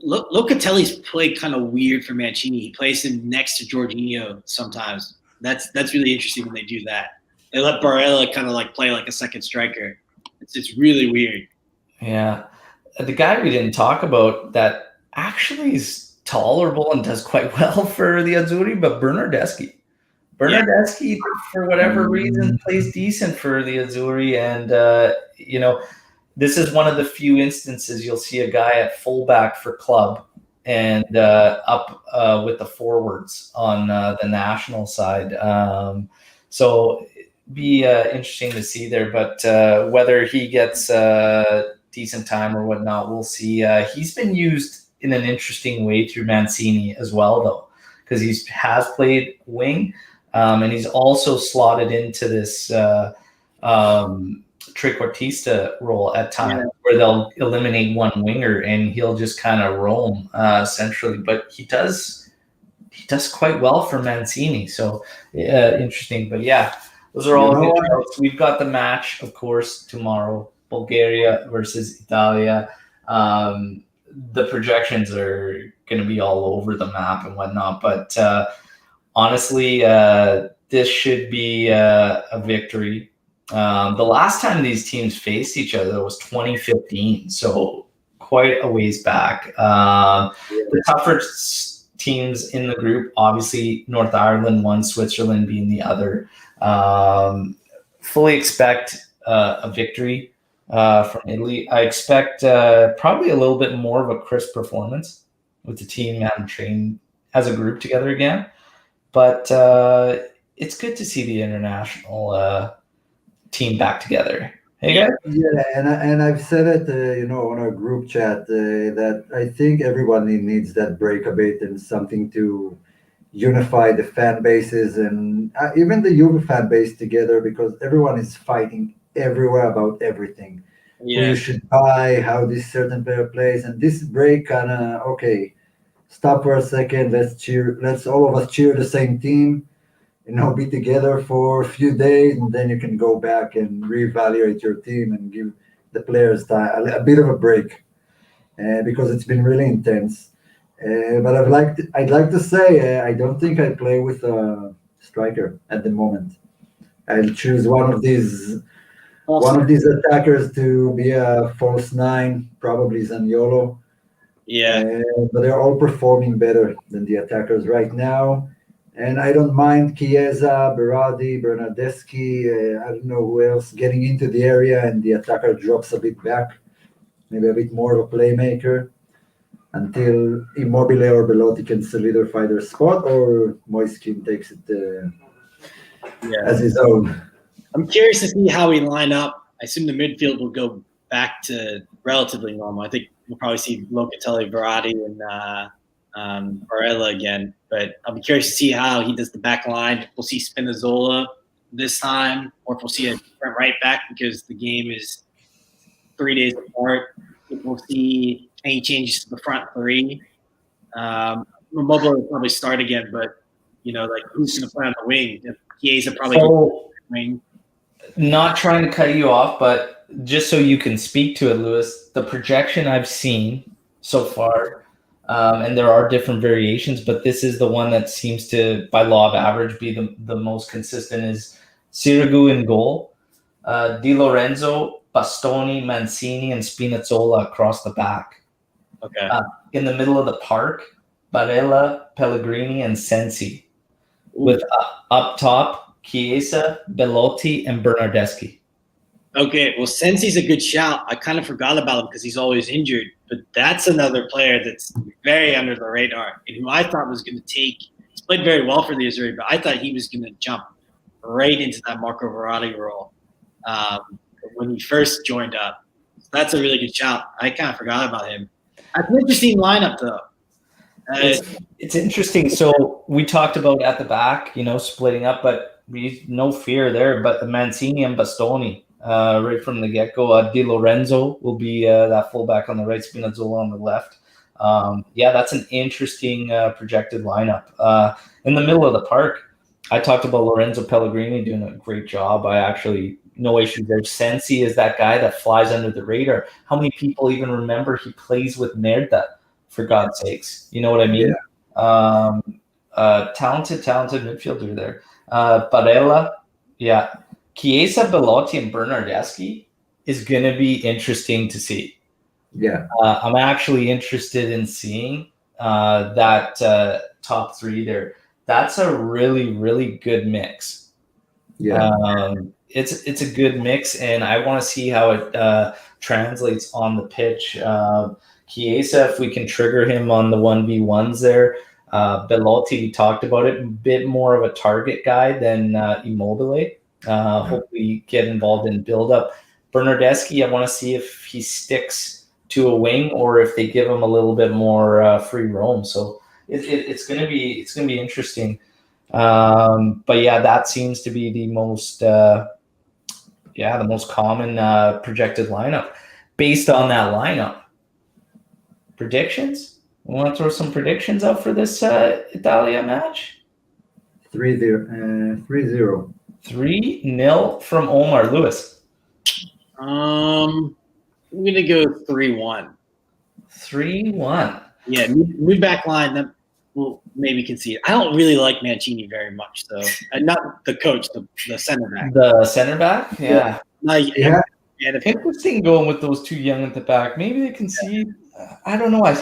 Locatelli's played kind of weird for Mancini. He plays him next to Jorginho sometimes. That's really interesting when they do that. They let Barella kind of like play like a second striker. It's really weird. Yeah. The guy we didn't talk about that actually is tolerable and does quite well for the Azzurri, but Bernardeschi. Bernardeschi, for whatever reason, plays decent for the Azzurri. And, this is one of the few instances you'll see a guy at fullback for club and up with the forwards on the national side. So be interesting to see there. But whether he gets decent time or whatnot, we'll see. He's been used in an interesting way through Mancini as well, though, because he has played wing. And he's also slotted into this trequartista role at times where they'll eliminate one winger and he'll just kind of roam centrally. But he does quite well for Mancini. So interesting. But those are all good notes. We've got the match, of course, tomorrow, Bulgaria versus Italia. The projections are going to be all over the map and whatnot. But honestly, this should be a victory. The last time these teams faced each other was 2015, so quite a ways back. The tougher teams in the group, obviously North Ireland one, Switzerland being the other. Fully expect a victory from Italy. I expect probably a little bit more of a crisp performance with the team having trained as a group together again. But it's good to see the international team back together. Hey guys. Yeah, and I've said it, on our group chat that I think everybody needs that break a bit and something to unify the fan bases and even the Juve fan base together, because everyone is fighting everywhere about everything. Who you should buy, how this certain player plays, and this break kind of stop for a second. Let's cheer. Let's all of us cheer the same team. Be together for a few days, and then you can go back and reevaluate your team and give the players time, a bit of a break, because it's been really intense. But I'd like to say I don't think I play with a striker at the moment. I'll choose one of these attackers to be a false 9, probably Zaniolo, Yeah. But they're all performing better than the attackers right now. And I don't mind Chiesa, Berardi, Bernardeschi, I don't know who else getting into the area, and the attacker drops a bit back, maybe a bit more of a playmaker until Immobile or Belotti can solidify their spot, or Moiskin takes it as his own. I'm curious to see how we line up. I assume the midfield will go back to relatively normal. I think we'll probably see Locatelli, Verratti, and Barella again. But I'll be curious to see how he does the back line. If we'll see Spinazzola this time, or if we'll see a different right back because the game is 3 days apart. If we'll see any changes to the front three. Immobile will probably start again, but like who's going to play on the wing? Chiesa probably wing. Not trying to cut you off, but just so you can speak to it, Lewis, the projection I've seen so far, and there are different variations, but this is the one that seems to, by law of average, be the most consistent, is Sirigu in goal, Di Lorenzo, Bastoni, Mancini, and Spinazzola across the back. Okay. In the middle of the park, Barella, Pellegrini, and Sensi. With up top, Chiesa, Belotti, and Bernardeschi. Okay, well, Sensi's a good shout. I kind of forgot about him because he's always injured, but that's another player that's very under the radar and who I thought was going to take – he's played very well for the Azzurri, but I thought he was going to jump right into that Marco Verratti role when he first joined up. So that's a really good shout. I kind of forgot about him. That's an interesting lineup, though. It's interesting. So we talked about at the back, splitting up, but no fear there. But Mancini and Bastoni, right from the get-go. Di Lorenzo will be that fullback on the right, Spinazzola on the left. That's an interesting projected lineup. In the middle of the park, I talked about Lorenzo Pellegrini doing a great job. No issues there. Sensi is that guy that flies under the radar. How many people even remember he plays with Merda? For God's sakes, you know what I mean? Yeah. Talented midfielder there. Barella, Chiesa, Belotti, and Bernardeschi is going to be interesting to see. Yeah. I'm actually interested in seeing that top three there. That's a really, really good mix. Yeah. It's a good mix, and I want to see how it translates on the pitch. Chiesa, if we can trigger him on the 1v1s there. Belotti, we talked about it, a bit more of a target guy than Immobile. Hopefully get involved in build-up. Bernardeschi, I want to see if he sticks to a wing or if they give him a little bit more free roam. So it's going to be interesting. But that seems to be the most common projected lineup. Based on that lineup, predictions? We want to throw some predictions out for this Italia match? 3-0. 3-0 from Omer. Lewis? I'm going to go 3-1. 3-1. Yeah, mid back line. That will maybe concede. I don't really like Mancini very much, so not the coach, the center back. The center back? Yeah. Interesting going with those two young at the back. Maybe they concede. I don't know. I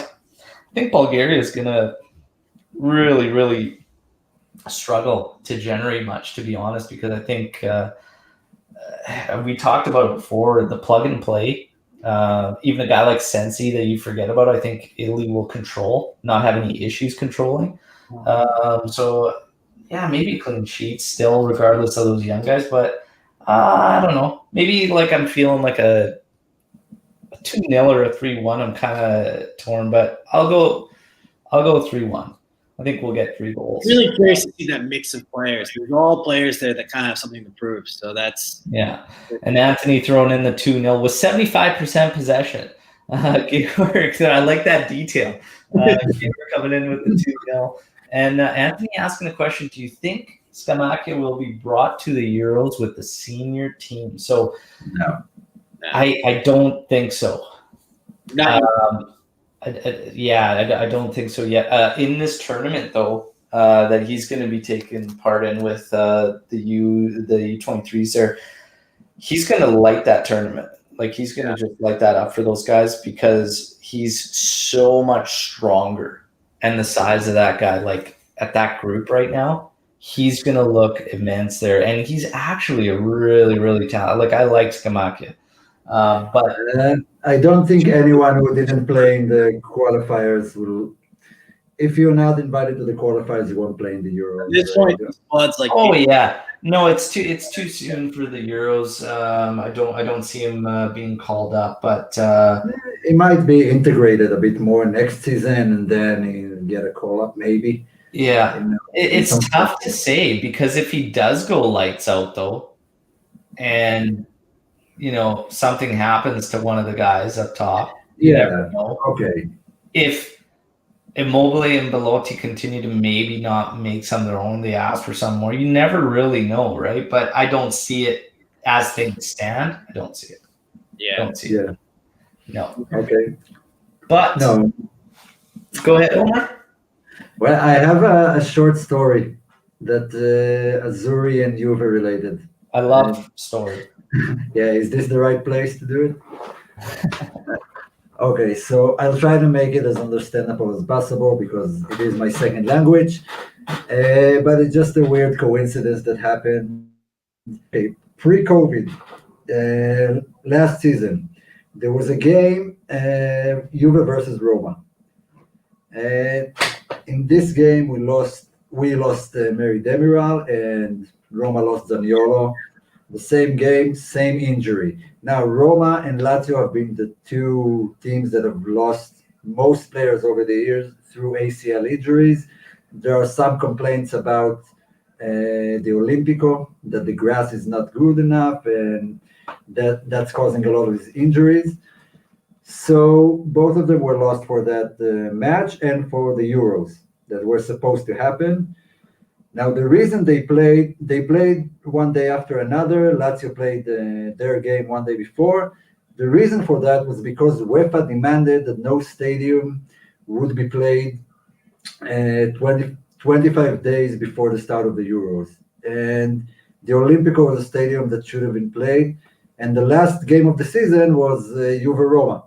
think Bulgaria is going to really, really struggle to generate much, to be honest, because I think we talked about it before, the plug and play. Even a guy like Sensi that you forget about, I think Italy will control, not have any issues controlling. Maybe clean sheets still, regardless of those young guys. But I don't know. Maybe I'm feeling like a 2-0 or a 3-1. I'm kind of torn, but I'll go 3-1. I think we'll get 3 goals. Really curious to see that mix of players. There's all players there that kind of have something to prove. So that's And Anthony throwing in the 2-0 with 75% possession. Georg, I like that detail. Georg coming in with the 2-0. And Anthony asking the question: do you think Scamacca will be brought to the Euros with the senior team? So no. I don't think so. No. I don't think so yet. In this tournament, though, that he's going to be taking part in with the U23s there, he's going to light that tournament. Like he's gonna just light that up for those guys because he's so much stronger, and the size of that guy, like at that group right now, he's gonna look immense there, and he's actually a really, really talented. Like I like Skamakia, but I don't think anyone who didn't play in the qualifiers will. If you're not invited to the qualifiers, you won't play in the Euros. At this point, the squad's like, oh yeah, no, it's too soon for the Euros. I don't see him being called up, but it might be integrated a bit more next season, and then he'll get a call up maybe. Yeah, You know, it's tough to say because if he does go lights out though, and something happens to one of the guys up top, you never know. Okay. If Immobile and Balotelli continue to maybe not make some of their own, they ask for some more. You never really know, right? But I don't see it as things stand. I don't see it. Yeah. I don't see it. No. Okay. But no. Go ahead, Omer. Well, I have a short story that Azzurri and Juve related. I love story. Yeah, is this the right place to do it? Okay, so I'll try to make it as understandable as possible because it is my second language, but it's just a weird coincidence that happened. Okay, pre-COVID, last season, there was a game, Juve versus Roma. In this game, we lost Mary Demiral and Roma lost Zaniolo. The same game, same injury. Now, Roma and Lazio have been the two teams that have lost most players over the years through ACL injuries. There are some complaints about the Olimpico, that the grass is not good enough, and that's causing a lot of these injuries. So both of them were lost for that match and for the Euros that were supposed to happen. Now, the reason they played one day after another. Lazio played their game one day before. The reason for that was because UEFA demanded that no stadium would be played 25 days before the start of the Euros. And the Olimpico was a stadium that should have been played. And the last game of the season was Juve Roma,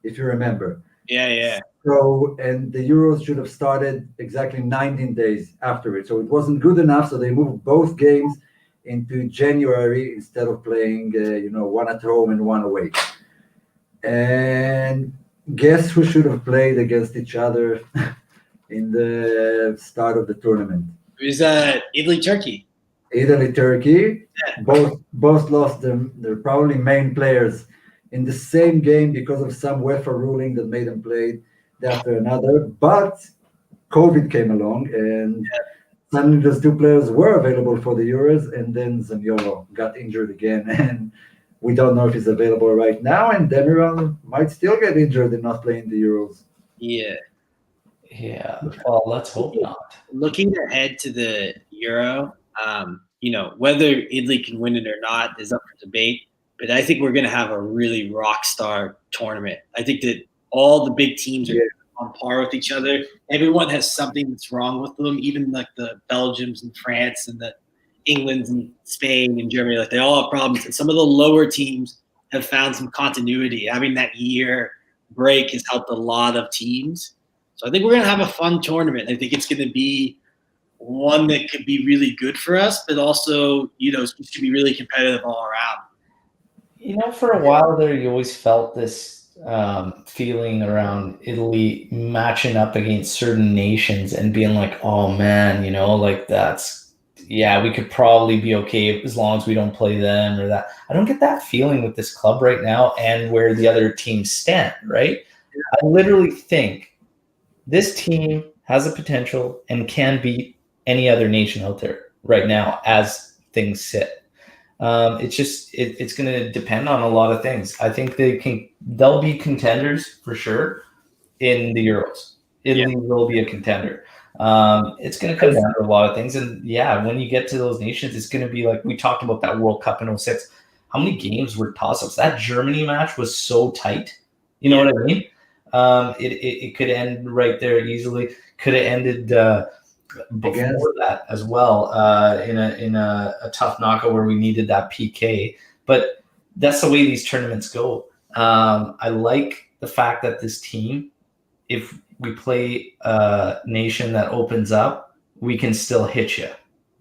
if you remember. Yeah. So, and the Euros should have started exactly 19 days after it. So it wasn't good enough. So they moved both games into January instead of playing, one at home and one away. And guess who should have played against each other in the start of the tournament? It was Italy, Turkey. Italy, Turkey. Yeah. Both lost their probably main players in the same game because of some UEFA ruling that made them play after another. But COVID came along and suddenly those two players were available for the Euros, and then Zaniolo got injured again, and we don't know if he's available right now, and Demiral might still get injured and not play in the Euros. Yeah. Well, let's hope not. Looking ahead to the Euro, whether Italy can win it or not is up for debate. But I think we're going to have a really rock star tournament. I think that all the big teams are on par with each other. Everyone has something that's wrong with them, even like the Belgiums and France and the Englands and Spain and Germany. Like they all have problems. And some of the lower teams have found some continuity. Having that year break has helped a lot of teams. So I think we're going to have a fun tournament. I think it's going to be one that could be really good for us, but also, it should be really competitive all around. For a while there, you always felt this feeling around Italy matching up against certain nations and being like, oh man, we could probably be okay as long as we don't play them or that. I don't get that feeling with this club right now and where the other teams stand, right? I literally think this team has the potential and can beat any other nation out there right now as things sit. It's going to depend on a lot of things. I think they'll be contenders for sure in the Euros. Italy will be a contender. It's going to come down to a lot of things. And when you get to those nations, it's going to be like we talked about that World Cup in 2006. How many games were toss-ups? That Germany match was so tight. You know what I mean? It could end right there easily. Could have ended before that as well in a tough knockout where we needed that PK. But that's the way these tournaments go. I like the fact that this team, if we play a nation that opens up, we can still hit you.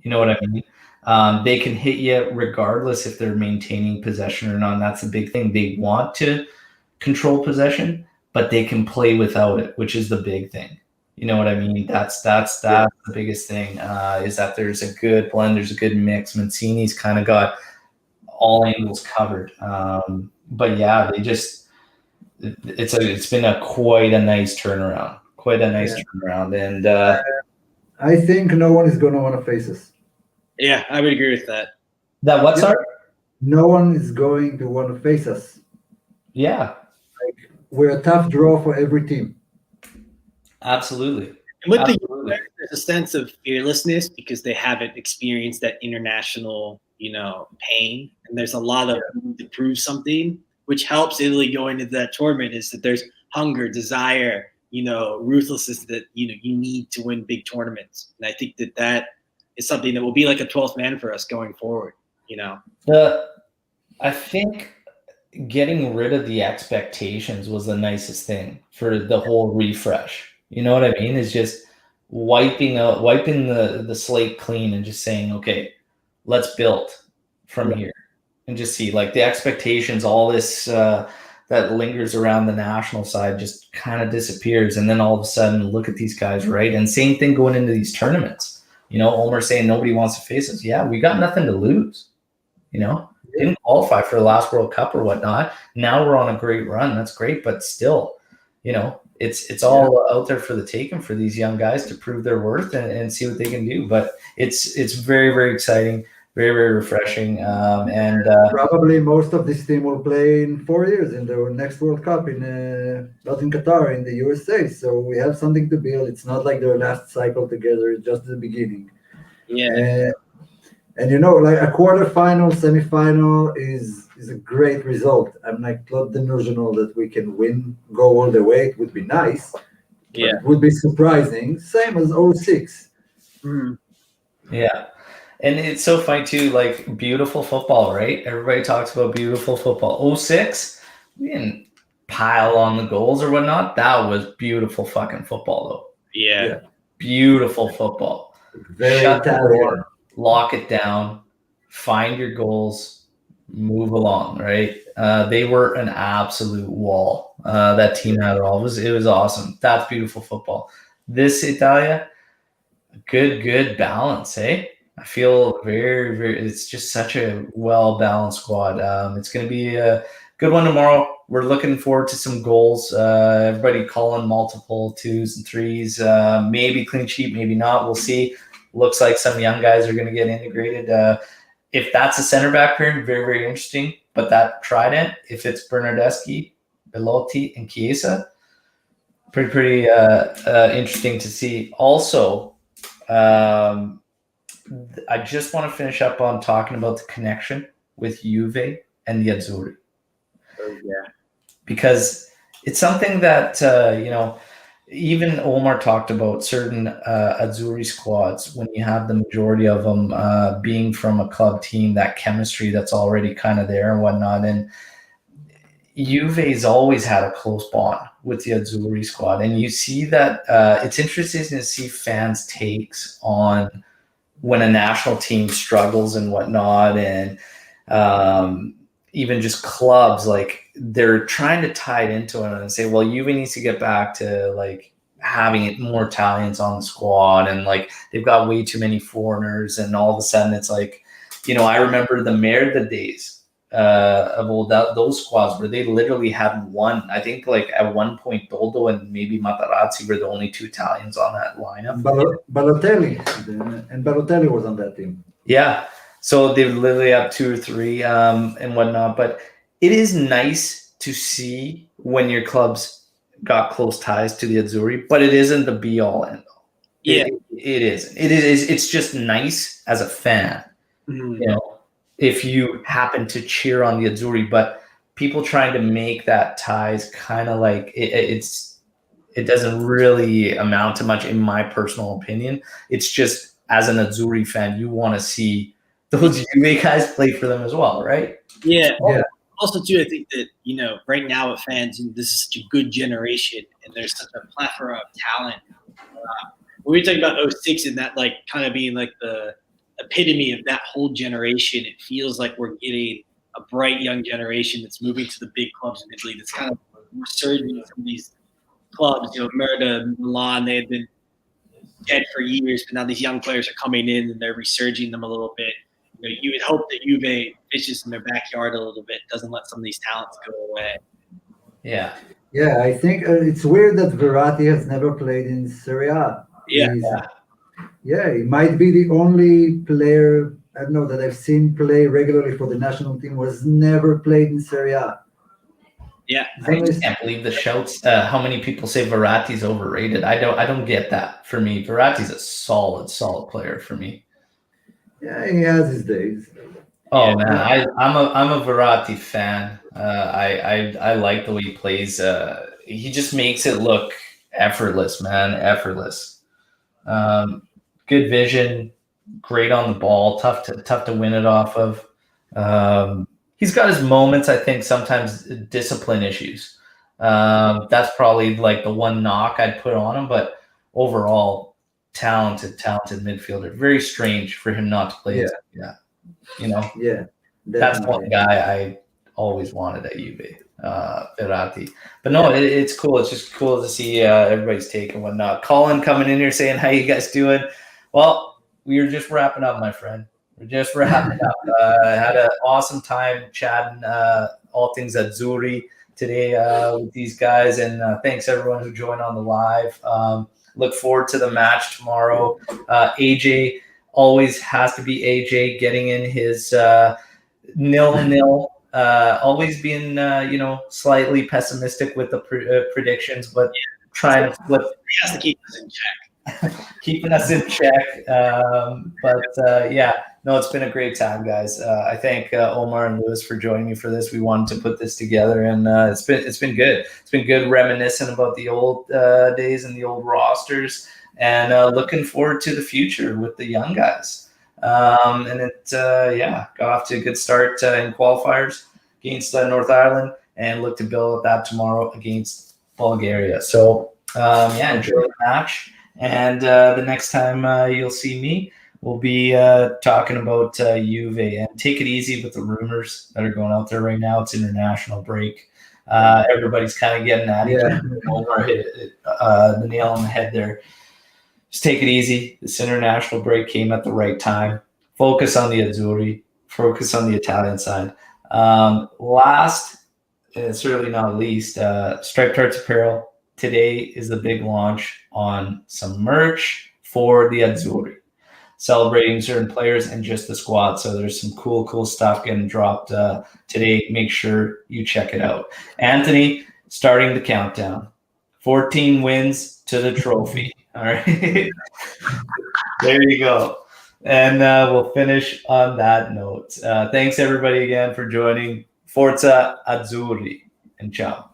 You know what I mean? They can hit you regardless if they're maintaining possession or not. And that's a big thing. They want to control possession, but they can play without it, which is the big thing. You know what I mean? That's the biggest thing, is that there's a good blend, there's a good mix. Mancini's kind of got all angles covered. But yeah, they just it's been quite a nice turnaround. And I think no one is going to want to face us. Yeah, I would agree with that. That what's our? No one is going to want to face us. Yeah, we're a tough draw for every team. Absolutely. And with the U.S., there's a sense of fearlessness because they haven't experienced that international, pain. And there's a lot of need to prove something, which helps Italy go into that tournament, is that there's hunger, desire, ruthlessness that, you need to win big tournaments. And I think that is something that will be like a 12th man for us going forward, I think getting rid of the expectations was the nicest thing for the whole refresh. You know what I mean? Is just wiping the slate clean and just saying, okay, let's build from here and just see, like, the expectations, all this that lingers around the national side just kind of disappears. And then all of a sudden, look at these guys, right? And same thing going into these tournaments. Omer saying nobody wants to face us. Yeah, we got nothing to lose. Didn't qualify for the last World Cup or whatnot. Now we're on a great run. That's great, but still, it's all out there for the taking for these young guys to prove their worth and see what they can do. But it's very, very exciting, very, very refreshing. And probably most of this team will play in 4 years in the next World Cup not in Qatar, in the USA. So we have something to build. It's not like their last cycle together. It's just the beginning. Yeah. And like a quarterfinal, semifinal is a great result. I'm not delusional that we can go all the way. It would be nice. Yeah. It would be surprising. Same as 06. Mm. Yeah. And it's so funny too, like, beautiful football, right? Everybody talks about beautiful football. 06, we didn't pile on the goals or whatnot. That was beautiful fucking football, though. Yeah. Beautiful football. Very Shut the Italian. door, lock it down, find your goals, move along, right? They were an absolute wall. That team had it all. It was awesome. That's beautiful football. This Italia, good balance, eh? I feel very, very, it's just such a well-balanced squad. It's going to be a good one tomorrow. We're looking forward to some goals. Everybody calling multiple 2s and 3s. Maybe clean sheet, maybe not. We'll see. Looks like some young guys are going to get integrated. If that's a center back pair, very, very interesting. But that trident, if it's Bernardeschi, Belotti, and Chiesa, pretty interesting to see. Also, I just want to finish up on talking about the connection with Juve and the Azzurri. Oh, yeah. Because it's something that, even Omer talked about certain Azzurri squads, when you have the majority of them being from a club team, that chemistry that's already kind of there and whatnot. And Juve's always had a close bond with the Azzurri squad. And you see that it's interesting to see fans' takes on when a national team struggles and whatnot, and even just clubs, like, they're trying to tie it into it and say, well, Juve needs to get back to, like, having more Italians on the squad, and, like, they've got way too many foreigners, and all of a sudden it's like, I remember the Merda days of old, those squads where they literally had one. I think, like, at one point Doldo and maybe Materazzi were the only 2 Italians on that lineup. Balotelli, and Balotelli was on that team. Yeah, so they literally have 2 or 3 and whatnot. But it is nice to see when your clubs got close ties to the Azzurri, but it isn't the be all end all. Yeah, it isn't. It's just nice as a fan, if you happen to cheer on the Azzurri. But people trying to make that ties kind of like it doesn't really amount to much, in my personal opinion. It's just, as an Azzurri fan, you want to see those Juve guys play for them as well, right? Yeah. Also, too, I think that, right now with fans, this is such a good generation, and there's such a plethora of talent. When we talk about '06 and that, like, kind of being like the epitome of that whole generation, it feels like we're getting a bright young generation that's moving to the big clubs in Italy. That's kind of resurging in some of these clubs. Merida, Milan, they had been dead for years, but now these young players are coming in and they're resurging them a little bit. You would hope that Juve fishes in their backyard a little bit, doesn't let some of these talents go away. Yeah. Yeah, I think it's weird that Verratti has never played in Serie A. Yeah. Yeah, he might be the only player I don't know that I've seen play regularly for the national team was never played in Serie A. Yeah, I just can't believe the shouts. How many people say Verratti's overrated? I don't get that. For me, Verratti's a solid player for me. Yeah, he has his days. Oh man, I'm a Verratti fan. I like the way he plays. He just makes it look effortless, man. Effortless. Good vision, great on the ball, tough to win it off of. He's got his moments, I think, sometimes discipline issues. That's probably like the one knock I'd put on him, but overall, talented midfielder. Very strange for him not to play. Yeah. Yeah, that's one guy I always wanted at Juve, Verratti. But no, it's cool. It's just cool to see everybody's take and whatnot. Colin coming in here saying, how you guys doing? Well, we are just wrapping up, my friend. We're just wrapping up. Had an awesome time chatting all things Azzurri today with these guys. And thanks everyone who joined on the live. Look forward to the match tomorrow. AJ always has to be AJ getting in his 0-0. Always being, slightly pessimistic with the predictions, but trying to flip. He has to keep us in check. Keeping us in check. It's been a great time, guys. I thank Omer and Lewis for joining me for this. We wanted to put this together, and it's been good. It's been good reminiscing about the old days and the old rosters, and looking forward to the future with the young guys. Got off to a good start in qualifiers against North Ireland, and look to build that tomorrow against Bulgaria. So enjoy the match. And the next time you'll see me, we'll be talking about Juve. And take it easy with the rumors that are going out there right now. It's international break. Everybody's kind of getting at each other. Hit the nail on the head there. Just take it easy. This international break came at the right time. Focus on the Azzurri. Focus on the Italian side. Last, and certainly not least, Striped Hearts Apparel. Today is the big launch on some merch for the Azzurri, celebrating certain players and just the squad. So there's some cool stuff getting dropped today. Make sure you check it out. Anthony, starting the countdown. 14 wins to the trophy. All right. There you go. And we'll finish on that note. Thanks, everybody, again for joining. Forza Azzurri, and ciao.